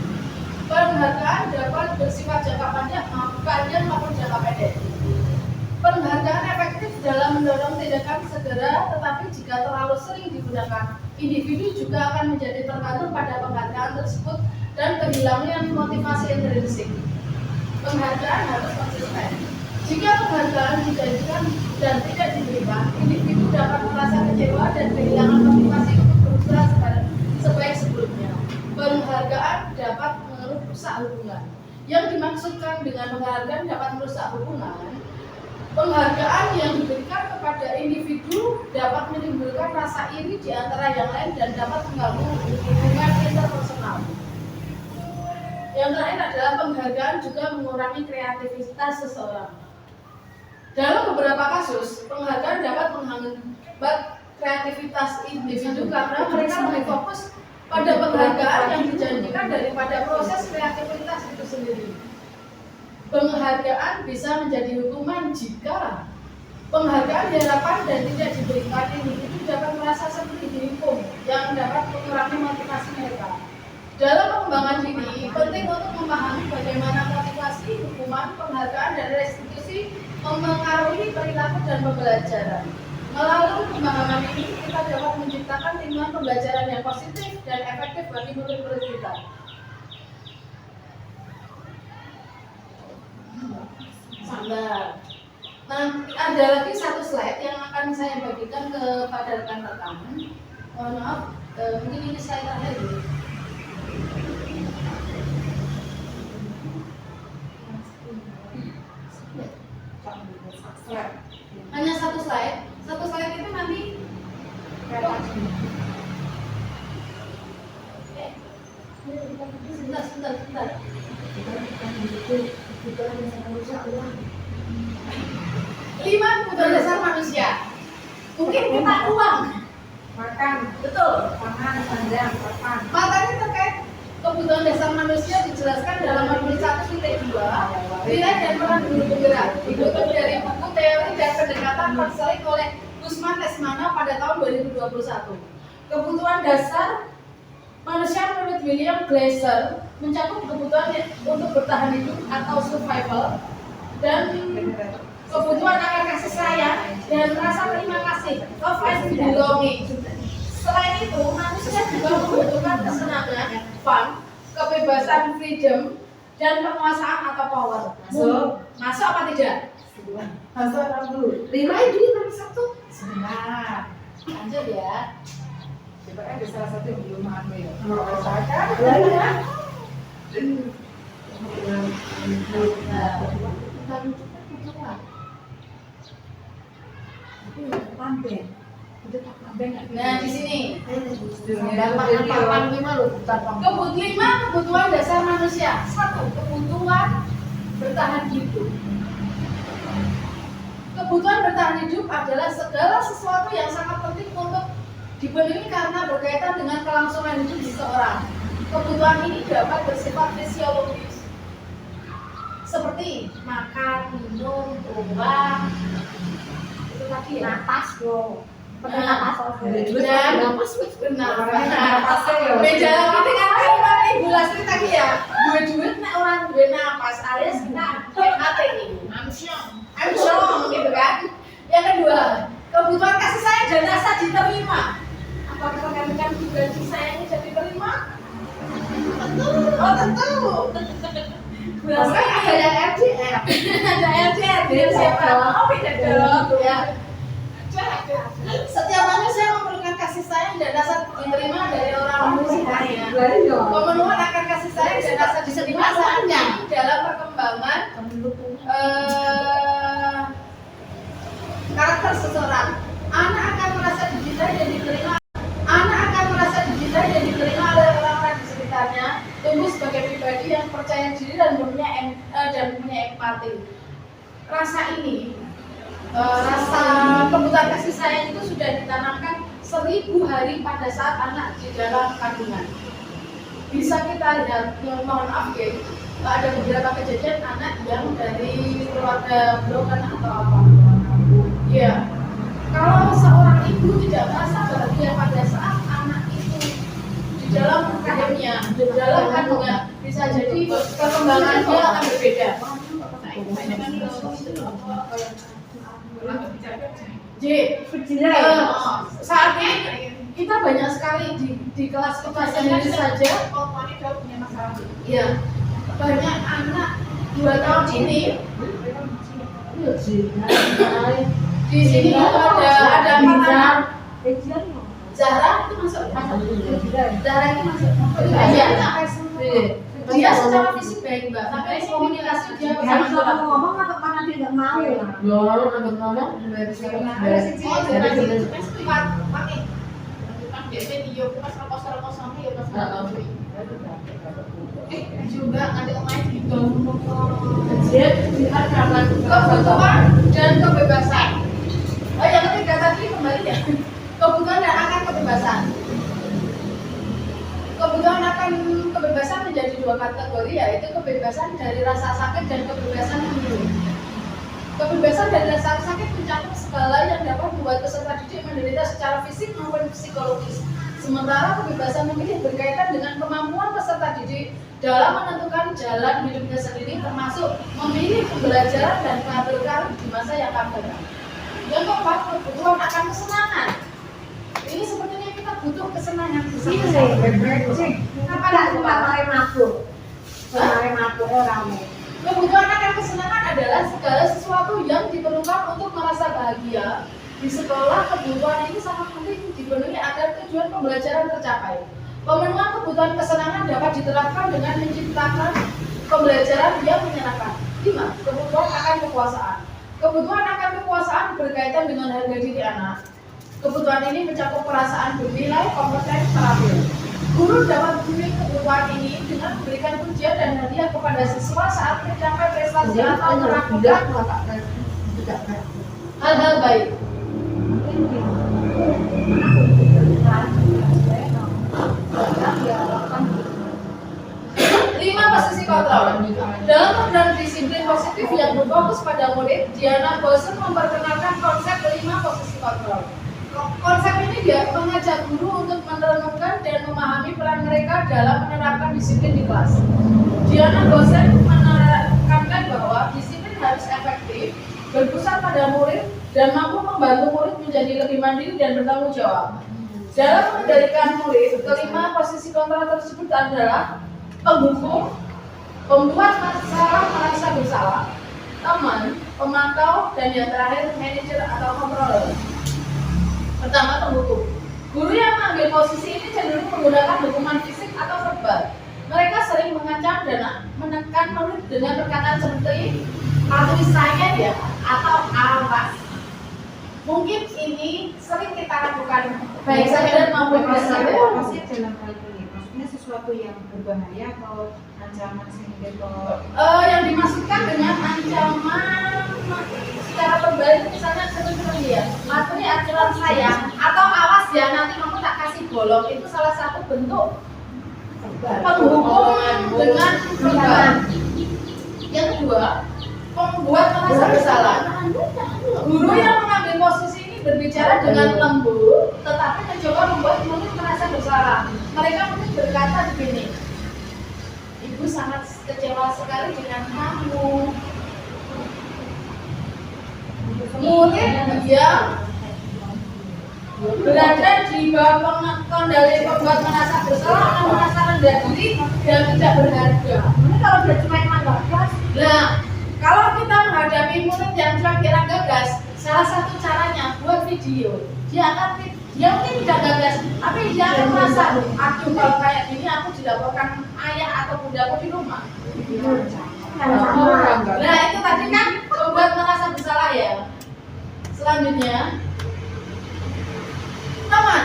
[SPEAKER 2] Penghargaan dapat bersifat jangka panjang maupun jangka pendek. Penghargaan efektif dalam mendorong tindakan segera, tetapi jika terlalu sering digunakan, individu juga akan menjadi tergantung pada penghargaan tersebut dan kehilangan motivasi intrinsik. Penghargaan harus konsisten. Jika penghargaan dijanjikan dan tidak diberikan, individu dapat merasa kecewa dan kehilangan motivasi untuk berusaha sebaik merusak hubungan. Yang dimaksudkan dengan penghargaan dapat merusak hubungan, penghargaan yang diberikan kepada individu dapat menimbulkan rasa iri di antara yang lain dan dapat mengganggu hubungan interpersonal. Yang terakhir adalah penghargaan juga mengurangi kreativitas seseorang. Dalam beberapa kasus, penghargaan dapat menghambat kreativitas individu karena mereka lebih fokus pada penghargaan yang dijanjikan daripada proses kreativitas itu sendiri. Penghargaan bisa menjadi hukuman jika penghargaan diharapkan dan tidak diberikan, individu dapat merasa seperti dihukum yang dapat mengurangi motivasi mereka. Dalam pengembangan diri, penting untuk memahami bagaimana motivasi, hukuman, penghargaan, dan restitusi mempengaruhi perilaku dan pembelajaran. Melalui pemahaman ini, kita dapat menciptakan lingkungan pembelajaran yang positif dan efektif bagi murid-murid kita. Sabar. Nah, ada lagi satu slide yang akan saya bagikan kepada rekan-rekan. Mohon maaf, mungkin ini slide terakhir dulu. Hanya satu slide. Satu slide itu nanti sebentar. Lima kebutuhan dasar manusia. Mungkin kita uang,
[SPEAKER 3] Makan,
[SPEAKER 2] betul.
[SPEAKER 3] pangan, sandang, papan.
[SPEAKER 2] Makanya terkait kebutuhan dasar manusia dijelaskan dalam materi 1.2 nilai dan peran guru penggerak dikutip dari buku teori dan pendekatan konseling oleh Gusman Lesmana pada tahun 2021. Kebutuhan dasar manusia menurut William Glasser mencakup kebutuhan untuk bertahan hidup atau survival dan kebutuhan akan kasih sayang dan rasa terima kasih, love and belonging. Selain itu, manusia juga membutuhkan kesenangan, fun, kebebasan, freedom, dan penguasaan atau power. Masuk apa tidak?
[SPEAKER 3] Masuk dulu.
[SPEAKER 2] 5 ini nomor 1. Sebentar. Lanjut ya.
[SPEAKER 3] Coba ada salah satu yang belum ambil.
[SPEAKER 2] Nah, di sini. Kebutuhan dasar manusia. 1. Kebutuhan bertahan hidup. Kebutuhan bertahan hidup adalah segala sesuatu yang sangat penting untuk dipenuhi karena berkaitan dengan kelangsungan hidup seseorang. Kebutuhan ini dapat bersifat fisiologis, seperti makan, minum, uang, itu tadi ya.
[SPEAKER 3] Napas bro.
[SPEAKER 2] Dan
[SPEAKER 3] Napas.
[SPEAKER 2] benar.
[SPEAKER 3] Napasnya ya.
[SPEAKER 2] Beda lagi dengan kalimat Ibu Lasri tadi ya. Duit nek orang duit napas alias kita HTI. I'm strong gitu kan. Yang kedua, kebutuhan kasih sayang dan rasa diterima. Apakah rekan-rekan juga kasih sayangnya jadi diterima? Tentu. Oh tentu. Bahkan ada yang LDR. Ada LDR dengan siapa? Oh beda dong. Ya. Setiap manusia memerlukan kasih sayang dan rasa diterima dari orang sekitarnya. Pemenuhan akan kasih sayang dan rasa diterima sangat dalam perkembangan karakter seseorang. Anak akan merasa dicintai dan diterima. Anak akan merasa dicintai dan diterima oleh orang-orang di sekitarnya. Tumbuh sebagai pribadi yang percaya diri dan punya empati. Rasa ini, rasa kebutuhan kasih sayang itu sudah ditanamkan 1000 hari pada saat anak di dalam kandungan. Bisa kita lihat, mohon maaf ya, ada beberapa kejadian anak yang dari keluarga broken atau apa. Ya, kalau seorang ibu tidak merasa bahagia pada saat anak itu di dalam rahimnya, di dalam kandungan, bisa jadi perkembangan dia akan berbeda. Saat ini kita banyak sekali di kelas kita sendiri saja. Ya, banyak anak 2 tahun ini. Di sini ada 4 anak. Zahra itu masuk. Zahra ini masuk. Iya. Dia secara fisik baik mbak, tapi komunikasi dia
[SPEAKER 4] Harus
[SPEAKER 2] sama
[SPEAKER 4] kalau ngomong atau mana dia nggak mau.
[SPEAKER 2] ngomong dari juga nanti main gitu kebutuhan dan kebebasan. Yang ketiga tadi kembali ya, kebutuhan dan akan kebebasan. Kebutuhan akan kebebasan menjadi dua kategori, yaitu kebebasan dari rasa sakit dan kebebasan memilih. Kebebasan dari rasa sakit mencakup segala yang dapat membuat peserta didik menderita secara fisik maupun psikologis. Sementara kebebasan memilih berkaitan dengan kemampuan peserta didik dalam menentukan jalan hidupnya sendiri, termasuk memilih pembelajaran dan karir di masa yang akan datang. Yang keempat, kebutuhan akan kesenangan. Ini sepertinya kita butuh kesenangan.
[SPEAKER 4] Kapan aku kemarin mabuk? Kemarin mabuk orang.
[SPEAKER 2] Kebutuhan akan kesenangan adalah segala sesuatu yang diperlukan untuk merasa bahagia. Di sekolah, kebutuhan ini sangat penting dipenuhi agar tujuan pembelajaran tercapai. Pemenuhan kebutuhan kesenangan dapat diterapkan dengan menciptakan pembelajaran yang menyenangkan. 5. Kebutuhan akan kekuasaan. Kebutuhan akan kekuasaan berkaitan dengan harga diri anak. Kebutuhan ini mencakup perasaan bernilai, kompeten, terampil. Guru dapat memenuhi kebutuhan ini dengan memberikan pujian dan hadiah kepada siswa saat mencapai prestasi atau melakukan hal-hal baik. Lima, posisi kontrol. Dalam program disiplin positif yang berfokus pada murid, Diana Bosen memperkenalkan konsep 5 posisi kontrol. Konsep ini dia mengajak guru untuk merenungkan dan memahami peran mereka dalam menerapkan disiplin di kelas. Diana Bosen menekankan bahwa disiplin harus efektif, berpusat pada murid, dan mampu membantu murid menjadi lebih mandiri dan bertanggung jawab. Dalam mengendalikan murid, kelima posisi kontrol tersebut adalah penghukum, pembuat masalah merasa bersalah, teman, pemantau, dan yang terakhir manajer atau controller. Pertama, penghukum. Guru yang mengambil posisi ini cenderung menggunakan hukuman fisik atau verbal. Mereka sering mengancam dan menekan murid dengan perkataan seperti "atuh saya ya" atau "awas". Mungkin ini sering kita lakukan baik sadar maupun tidak sadar.
[SPEAKER 4] Maksudnya dalam hal ini, maksudnya sesuatu yang berbahaya atau ancaman sehingga
[SPEAKER 2] yang dimaksudkan dengan ancaman secara terbalik, misalnya seperti ya, materi aturan saya atau awas ya nanti kamu tak kasih bolong, itu salah satu bentuk penghukuman dengan verbal. Yang kedua, membuat merasa bersalah. Guru yang mengambil posisi ini berbicara dengan lembut, tetapi mencoba membuat murid merasa bersalah. Mereka mungkin berkata begini, "Ibu sangat kecewa sekali dengan kamu." Murid yang berada di bawah kendali pembuat merasa bersalah atau merasa rendah diri dan tidak berharga.
[SPEAKER 4] ini kalau udah cuma gagas,
[SPEAKER 2] Nah, kalau kita menghadapi murid yang kira-kira gagas, salah satu caranya buat video. Dia mungkin tidak gagas, tapi dia akan merasa, aduh kalau kayak gini aku dilaporkan ayah atau bundaku di rumah. Nah itu tadi kan membuat merasa bersalah ya. Selanjutnya, teman.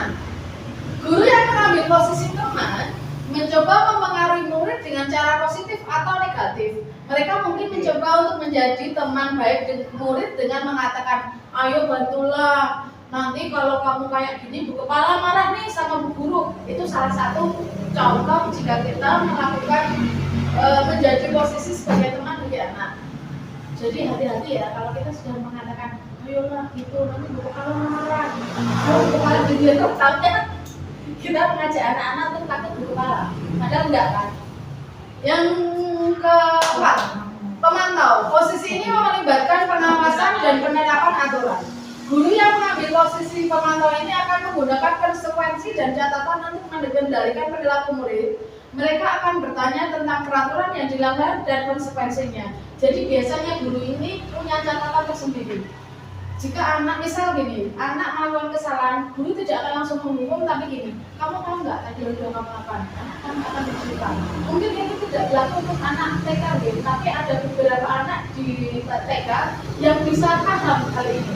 [SPEAKER 2] Guru yang mengambil posisi teman mencoba mempengaruhi murid dengan cara positif atau negatif. Mereka mungkin mencoba untuk menjadi teman baik dengan murid dengan mengatakan, "Ayo bantulah, nanti kalau kamu kayak gini bu kepala marah nih sama bu guru." Itu salah satu contoh jika kita melakukan menjadi posisi sebagai teman bagi anak. Jadi hati-hati ya kalau kita sudah mengatakan, "Ayolah gitu, nanti bu kepala marah." Bu kepala dia takutnya kita mengajak anak-anak untuk takut bu kepala. Padahal enggak kan? Yang keempat, pemantau. Posisi ini melibatkan pengawasan dan penerapan aturan. Guru yang mengambil posisi pemantau ini akan menggunakan konsekuensi dan catatan untuk mengendalikan perilaku murid. Mereka akan bertanya tentang peraturan yang dilanggar dan konsekuensinya. Jadi biasanya guru ini punya catatan tersendiri. Jika anak, misal gini, anak melakukan kesalahan, guru tidak akan langsung menghukum, tapi gini, kamu tahu nggak tadi yang sudah kamu lakukan? Anak kamu akan dicerita. Mungkin ini tidak berlaku untuk anak TK, gitu, tapi ada beberapa anak di TK yang bisa paham hal ini.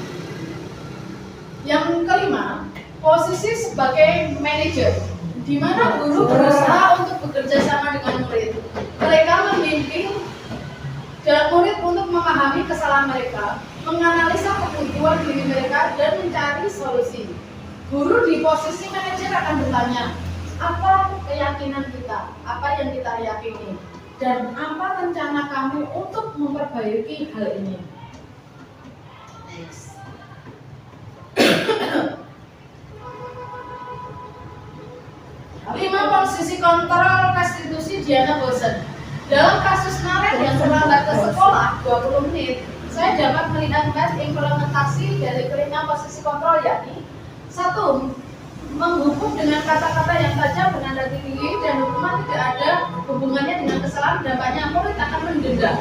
[SPEAKER 2] Yang kelima, posisi sebagai manajer, di mana guru berusaha untuk bekerja sama dengan murid. Mereka membimbing murid untuk memahami kesalahan mereka, menganalisa kebutuhan diri mereka, dan mencari solusi. Guru di posisi manajer akan bertanya, apa keyakinan kita, apa yang kita yakini, dan apa rencana kamu untuk memperbaiki hal ini. Next. Lima, posisi kontrol restitusi Diana Bosen. Dalam kasus Naret yang terlambat ke sekolah 20 menit, saya dapat melihat implementasi dari kelima posisi kontrol, yakni 1. Menghukum dengan kata-kata yang tajam, bernada tinggi, dan hukuman tidak ada hubungannya dengan kesalahan, dampaknya murid akan mendenda.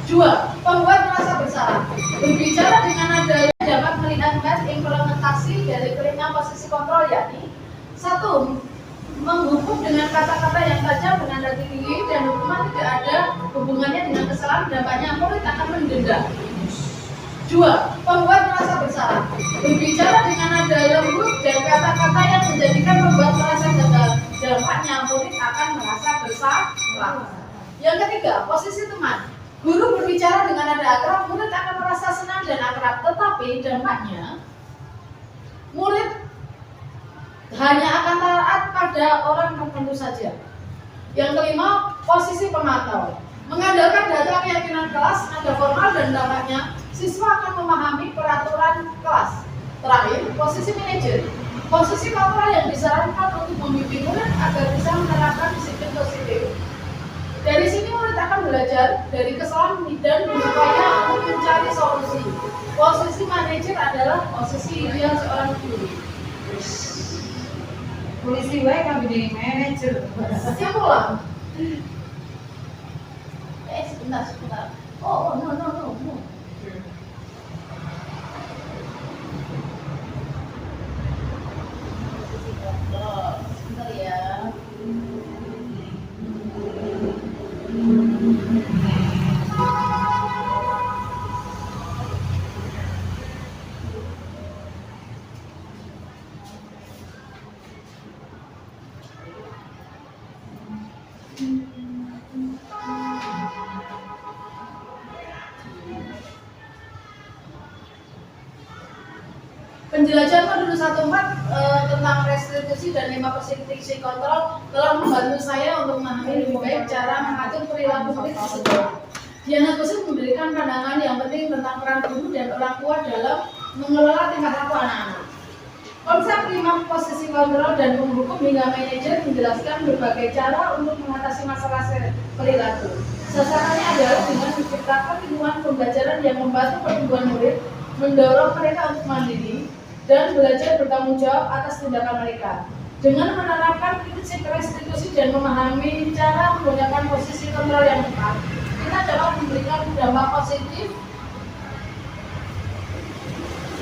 [SPEAKER 2] 2. Pembuat merasa bersalah. Berbicara dengan nada yang dapat melihat implementasi dari kelima posisi kontrol, yakni 1. Menghukum dengan kata-kata yang tajam, bernada tinggi, dan hukuman tidak ada hubungannya dengan kesalahan, dampaknya murid akan mendenda. 2. Pembuat merasa bersalah. Berbicara dengan nada lembut dan kata-kata yang menjadikan pembuat merasa gagal, dampaknya murid akan merasa bersalah. Yang ketiga, posisi teman. Guru berbicara dengan nada akrab, murid akan merasa senang dan akrab, tetapi dampaknya murid hanya akan taat pada orang tertentu saja. Yang kelima, posisi pemantau. Mengandalkan data keyakinan kelas, nada formal, dan dampaknya siswa akan memahami peraturan kelas. Terakhir, posisi manajer. Posisi kontrol yang disarankan untuk membimbing murid agar bisa menerapkan disiplin positif. Dari sini murid akan belajar dari kesalahan dan berupaya untuk mencari solusi. Posisi manajer adalah posisi ideal seorang guru.
[SPEAKER 4] Polisi wae kan jadi manajer.
[SPEAKER 2] Siap pulang. Sebentar. Oh, no. Sebentar ya. Penjelajahan modul 1.4 tentang restitusi dan 5 posisi kontrol telah membantu saya untuk memahami lebih baik cara mengatur perilaku murid di sekolah. Diana Bosen memberikan pandangan yang penting tentang peran guru dan orang tua dalam mengelola tingkah laku anak-anak. Konsep 5 posisi kontrol dan penghukum hingga manajer menjelaskan berbagai cara untuk mengatasi masalah perilaku. Sasarannya adalah dengan menciptakan lingkungan pembelajaran yang membantu pertumbuhan murid, mendorong mereka untuk mandiri, dan belajar bertanggung jawab atas tindakan mereka. Dengan menerapkan prinsip restitusi dan memahami cara menggunakan posisi kontrol yang tepat, kita dapat memberikan dampak positif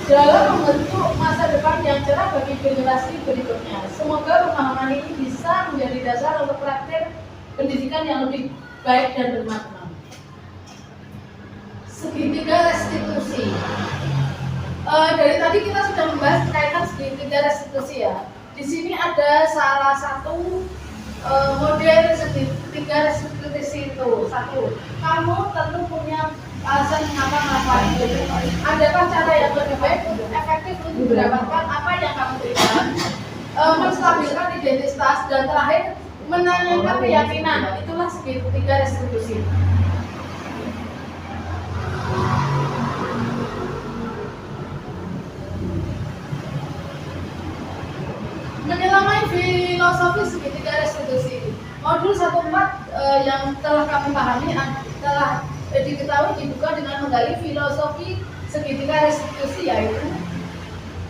[SPEAKER 2] dalam membentuk masa depan yang cerah bagi generasi berikutnya. Semoga pemahaman ini bisa menjadi dasar untuk praktik pendidikan yang lebih baik dan bermakna. Segitiga restitusi. Dari tadi kita sudah membahas kaitan segitiga restitusi ya. Di sini ada salah satu model segitiga restitusi itu. 1. Kamu tentu punya alasan mengapa melakukan itu. Adakah cara yang lebih baik untuk efektif untuk mendapatkan apa yang kamu berikan? Menstabilkan identitas, dan terakhir menanyakan keyakinan. Itulah segitiga restitusi. Menyelamai filosofi segitiga restitusi. Modul 1.4 yang telah kami pahami telah diketahui dibuka dengan menggali filosofi segitiga restitusi, yaitu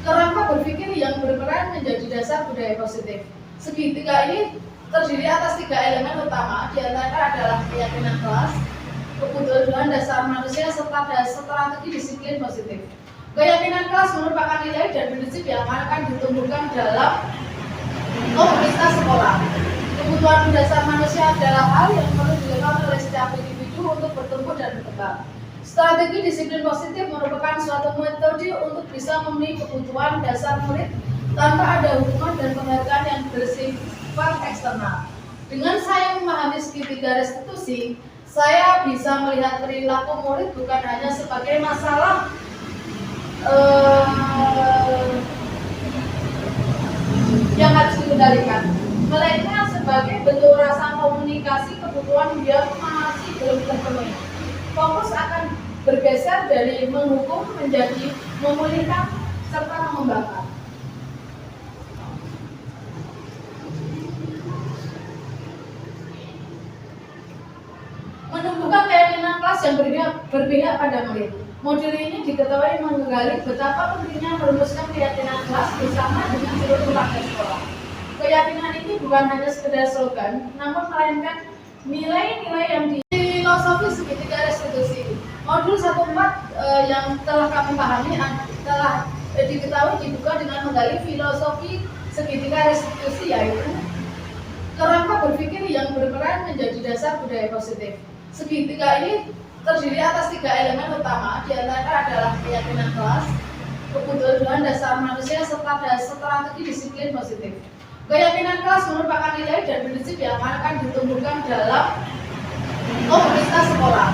[SPEAKER 2] kerangka berpikir yang berperan menjadi dasar budaya positif. Segitiga ini terdiri atas 3 elemen utama, diantara adalah keyakinan kelas, kebutuhan dasar manusia, serta strategi disiplin positif. Keyakinan kelas merupakan nilai dan prinsip yang akan ditumbuhkan dalam komunitas sekolah. Kebutuhan mendasar manusia adalah hal yang perlu dilakukan oleh setiap individu untuk bertumbuh dan berkembang. Strategi disiplin positif merupakan suatu metode untuk bisa memenuhi kebutuhan dasar murid tanpa ada hubungan dan penghargaan yang bersifat eksternal. Dengan saya memahami segitiga restitusi, saya bisa melihat perilaku murid bukan hanya sebagai masalah yang harus dikendalikan, melainkan sebagai bentuk rasa komunikasi kebutuhan yang masih belum terpenuhi. Fokus akan bergeser dari menghukum menjadi memulihkan serta mengembangkan. Menumbuhkan keyakinan kelas yang berpihak pada murid. Modul ini diketahui menggali betapa pentingnya merumuskan keyakinan kelas bersama dengan seluruh warga sekolah. Keyakinan ini bukan hanya sekedar slogan, namun melainkan nilai-nilai yang filosofi segitiga restitusi. Modul 14 yang telah kami pahami telah diketahui dibuka dengan menggali filosofi segitiga restitusi, yaitu kerangka berpikir yang berperan menjadi dasar budaya positif. Segitiga ini terdiri atas 3 elemen utama, di antara adalah keyakinan kelas, kebutuhan dasar manusia, serta strategi disiplin positif. Keyakinan kelas merupakan nilai dan prinsip yang akan ditumbuhkan dalam komunitas sekolah.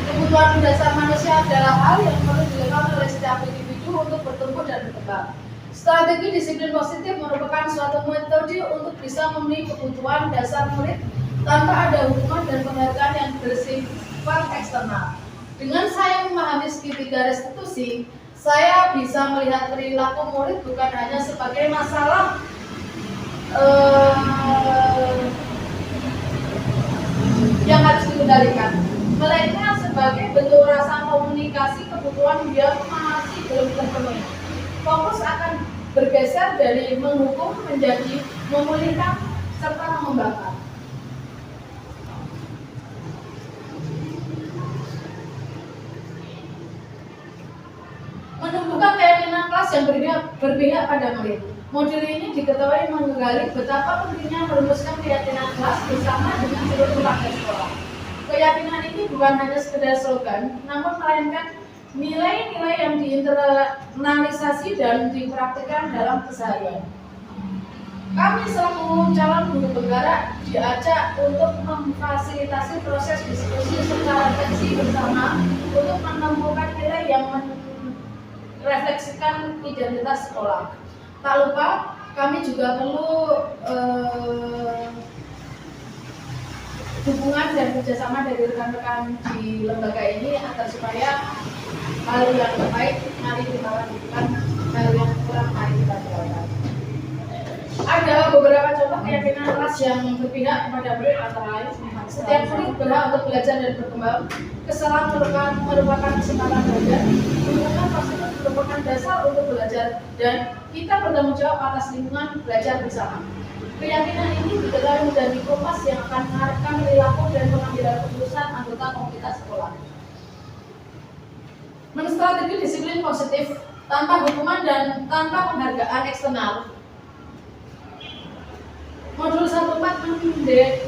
[SPEAKER 2] Kebutuhan dasar manusia adalah hal yang perlu dilakukan oleh setiap individu untuk bertumbuh dan berkembang. Strategi disiplin positif merupakan suatu metode untuk bisa memenuhi kebutuhan dasar murid tanpa ada hubungan dan penghargaan yang bersifat eksternal. Dengan saya memahami segitiga restitusi, saya bisa melihat perilaku murid bukan hanya sebagai masalah yang harus dikendalikan, melainkan sebagai bentuk rasa komunikasi kebutuhan yang masih belum terpenuhi. Fokus akan bergeser dari menghukum menjadi memulihkan serta mengembangkan. Menumbuhkan keyakinan kelas yang berpihak pada murid. Modul ini diketahui menggali betapa pentingnya merumuskan keyakinan kelas bersama dengan seluruh warga sekolah. Keyakinan ini bukan hanya sekedar slogan, namun melainkan nilai-nilai yang diinternalisasi dan dipraktikkan dalam keseharian. Kami selaku calon guru penggerak diajak untuk memfasilitasi proses diskusi secara refleksi bersama untuk menemukan nilai yang merefleksikan identitas sekolah. Tak lupa, kami juga perlu dukungan dan kerjasama dari rekan-rekan di lembaga ini agar supaya hal yang baik mari kita lakukan, hal yang kurang mari kita tinggalkan. Ada beberapa contoh keyakinan kelas yang berpihak kepada murid, antara lain setiap murid berhak untuk belajar dan berkembang, kesalahan merupakan kesempatan belajar, lingkungan positif merupakan dasar untuk belajar, dan kita bertanggung jawab atas lingkungan belajar bersama. Keyakinan ini diketahui menjadi kompas yang akan mengarahkan perilaku dan pengambilan keputusan anggota komunitas sekolah. Menstrategi disiplin positif tanpa hukuman dan tanpa penghargaan eksternal. Modul 14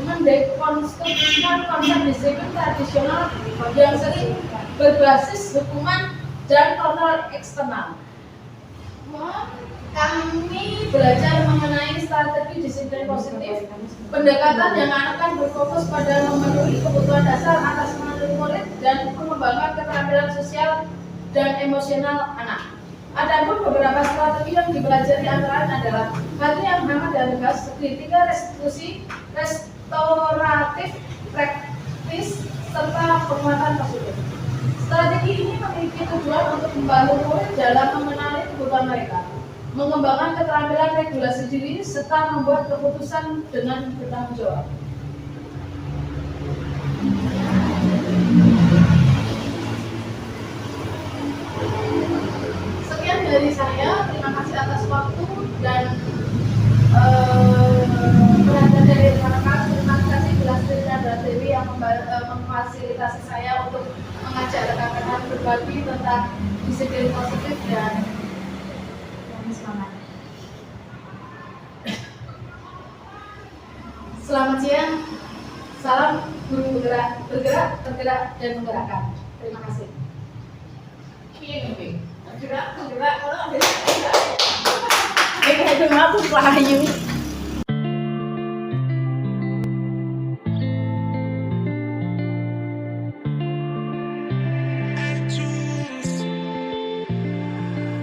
[SPEAKER 2] mendekonstruksikan konsep disiplin tradisional yang sering berbasis hukuman dan kontrol eksternal. Kami belajar mengenai strategi disiplin positif, pendekatan yang akan berfokus pada memenuhi kebutuhan dasar atas murid dan mengembangkan keterampilan sosial dan emosional anak. Adapun beberapa strategi yang dipelajari antara lain adalah hati yang hangat dan tegas, segitiga restitusi, restoratif praktis, serta penguatan positif. Strategi ini memiliki tujuan untuk membantu murid dalam mengenali kebutuhan mereka, mengembangkan keterampilan regulasi diri, serta membuat keputusan dengan bertanggung jawab. Sekian dari saya, terima kasih atas waktu dan perhatian dari rekan-rekan. Terima kasih Belasri dan Dewi yang memfasilitasi saya untuk mengajak rekan-rekan berbagi tentang disiplin positif dan
[SPEAKER 4] semangat.
[SPEAKER 2] selamat siang. Salam guru bergerak, tergerak, dan menggerakkan. Terima kasih.
[SPEAKER 3] Bergerak,
[SPEAKER 2] Itu aku Wahyu.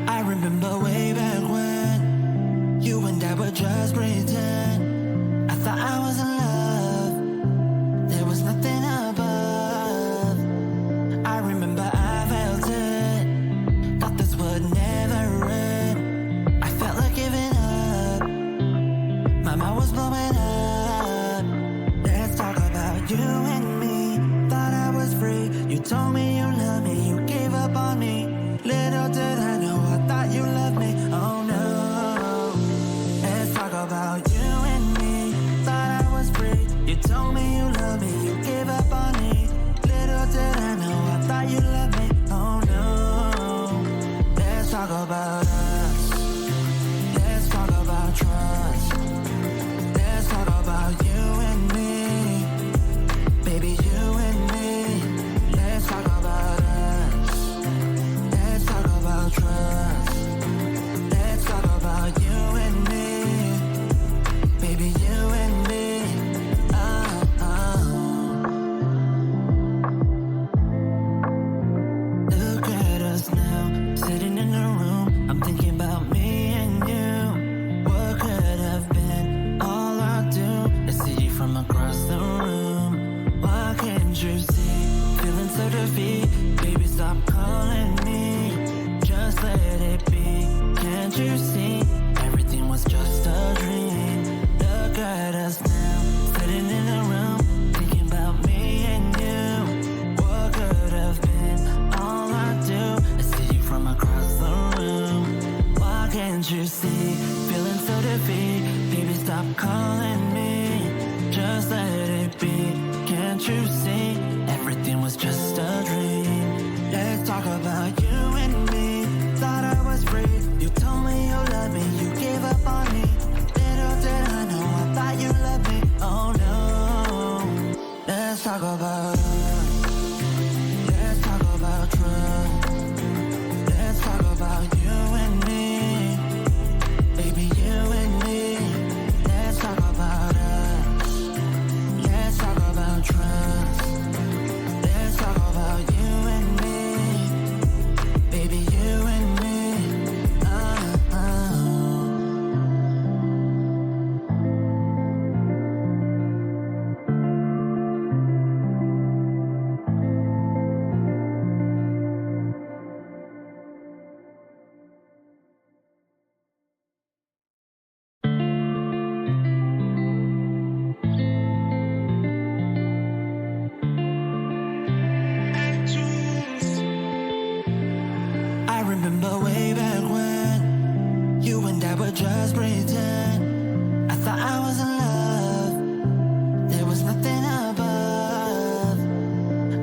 [SPEAKER 5] I remember way back when you and I were just pretend. I thought I was in love. There was nothing above. I remember I felt it. Thought this would never end. I felt like giving up. My mind was blowing up. Let's talk about you and me. Thought I was free. You told me you love me. You gave up on me. Little did I know, I thought you loved me. Oh no. Let's talk about you and me. Thought I was free. You told me you love me. You gave up on me. Little did I know, I thought you loved me. Oh no. Let's talk about us. Let's talk about trust. Let's talk about you and me. Baby, you and me. Let's talk about us. Let's talk about trust. Let's talk about you and me. Baby, you and me. Look at us now, sitting in a room. I'm thinking about me and you. What could have been? All I do is see you from across the room. Why can't you see? Feeling so defeated. Baby, stop calling me. Just let it be. Can't you see? Everything was just a dream. Look at us now, sitting in a room, thinking about me and you. What could have been? All I do is see you from across the room. Why can't you see? Feeling so defeated. Baby, stop calling me. Just let it be. Can't you see? Everything was just a dream. Let's talk about you and me. Thought I was free. You told me you loved me. You gave up on me. Little did I know, I thought you loved me. Oh no. Let's talk about us. Let's talk about trust. Let's talk about you and me. Baby, you and me. Let's talk about us. Let's talk about trust. Let's talk about you and me. Baby, you and me. I remember way back when you and I were just pretend. I thought I was in love. There was nothing above.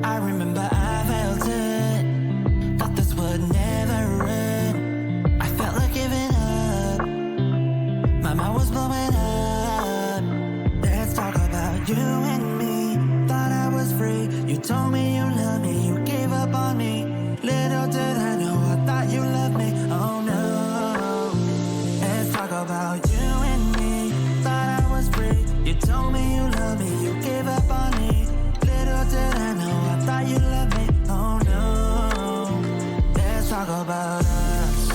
[SPEAKER 5] I remember I felt it. Thought this would never end. I felt like giving up. My mind was blowing up. Let's talk about you and me. Thought I was free. You told me you loved me. You gave up on me. Little did I know, I thought you loved me. Oh no. Let's talk about you and me. Thought I was free. You told me you loved me. You gave up on me. Little did I know, I thought you loved me. Oh no. Let's talk about us.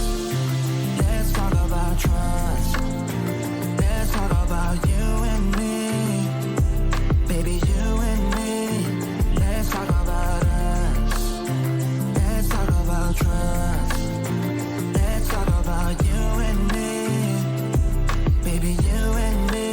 [SPEAKER 5] Let's talk about trust. Let's talk about you and me. Baby, you and me. Let's talk about us. Let's talk about trust. Let's talk about you and me. Baby, you and me.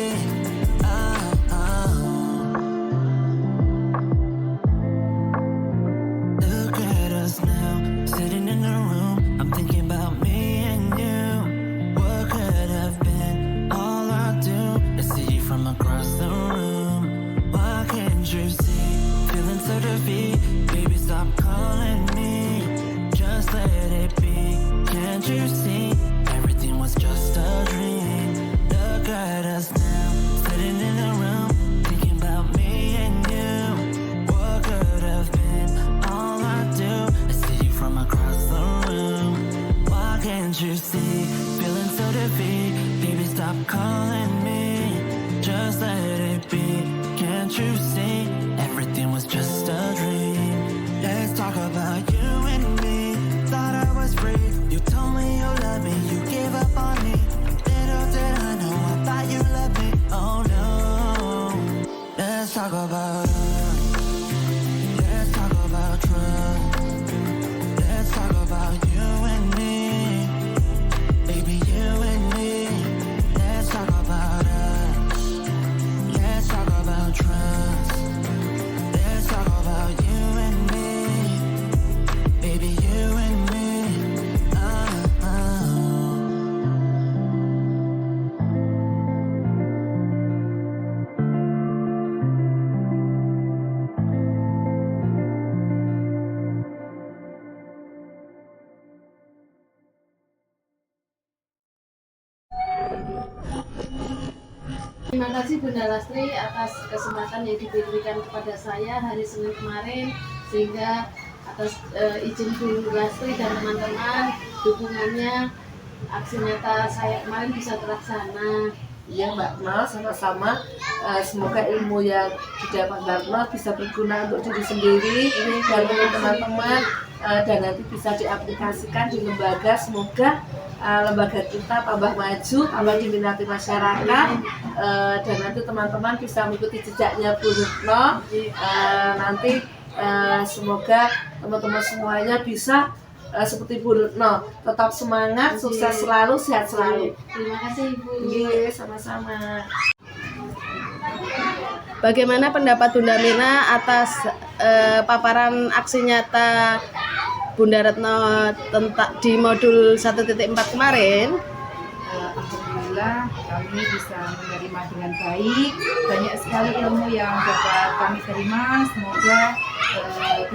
[SPEAKER 2] Terima kasih Bunda Lastri atas kesempatan yang diberikan kepada saya hari Senin kemarin, sehingga atas izin Bu Lastri dan teman-teman, dukungannya aksi nyata saya kemarin bisa terlaksana.
[SPEAKER 3] Iya Mbak Nol, sama-sama. Semoga ilmu yang didapat Mbak Nol bisa berguna untuk diri sendiri dan untuk teman-teman, dan nanti bisa diaplikasikan di lembaga. Semoga lembaga kita tambah maju, tambah diminati masyarakat, dan nanti teman-teman bisa mengikuti jejaknya Bu Retno. Nanti semoga teman-teman semuanya bisa seperti Bu Retno, tetap semangat, sukses selalu, sehat selalu.
[SPEAKER 2] Terima kasih Ibu.
[SPEAKER 3] Iya, sama-sama.
[SPEAKER 1] Bagaimana pendapat Bunda Mirna atas paparan aksi nyata Bunda Retno di modul 1.4 kemarin?
[SPEAKER 4] Alhamdulillah kami bisa menerima dengan baik. Banyak sekali ilmu yang dapat kami terima. Semoga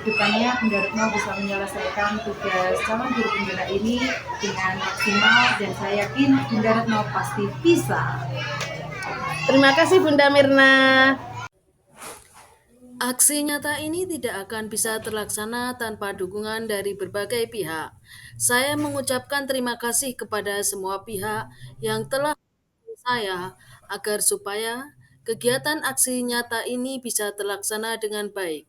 [SPEAKER 4] kedepannya Bunda Retno bisa menyelesaikan tugas calon guru penggerak ini dengan maksimal, dan saya yakin Bunda Retno pasti bisa.
[SPEAKER 1] Terima kasih Bunda Mirna.
[SPEAKER 6] Aksi nyata ini tidak akan bisa terlaksana tanpa dukungan dari berbagai pihak. Saya mengucapkan terima kasih kepada semua pihak yang telah mendukung saya agar supaya kegiatan aksi nyata ini bisa terlaksana dengan baik.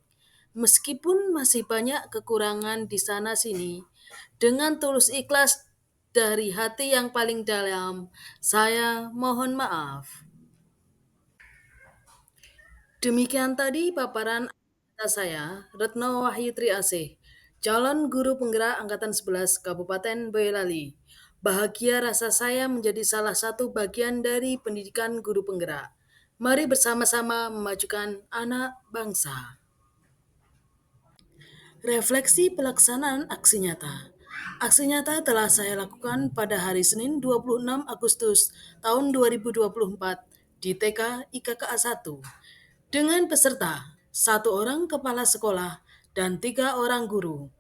[SPEAKER 6] Meskipun masih banyak kekurangan di sana-sini, dengan tulus ikhlas dari hati yang paling dalam, saya mohon maaf. Demikian tadi paparan saya, Retno Wahyu Triasih, calon guru penggerak Angkatan 11 Kabupaten Boyolali. Bahagia rasa saya menjadi salah satu bagian dari pendidikan guru penggerak. Mari bersama-sama memajukan anak bangsa. Refleksi pelaksanaan aksi nyata. Aksi nyata telah saya lakukan pada hari Senin 26 Agustus tahun 2024 di TK IKKA 1 dengan peserta 1 orang kepala sekolah dan 3 orang guru.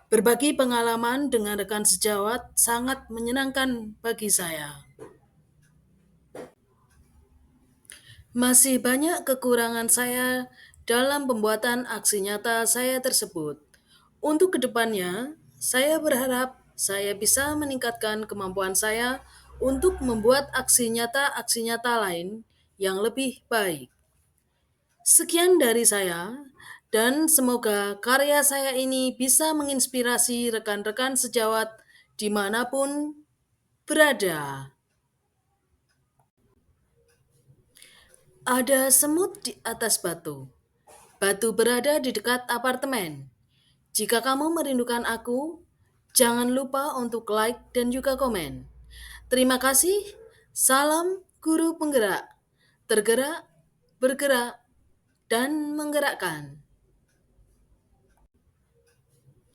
[SPEAKER 6] Berbagi pengalaman dengan rekan sejawat sangat menyenangkan bagi saya. Masih banyak kekurangan saya dalam pembuatan aksi nyata saya tersebut. Untuk kedepannya, saya berharap saya bisa meningkatkan kemampuan saya untuk membuat aksi nyata lain yang lebih baik. Sekian dari saya, dan semoga karya saya ini bisa menginspirasi rekan-rekan sejawat dimanapun berada. Ada semut di atas batu. Batu berada di dekat apartemen. Jika kamu merindukan aku, jangan lupa untuk like dan juga komen. Terima kasih. Salam guru penggerak. Tergerak, bergerak, dan menggerakkan.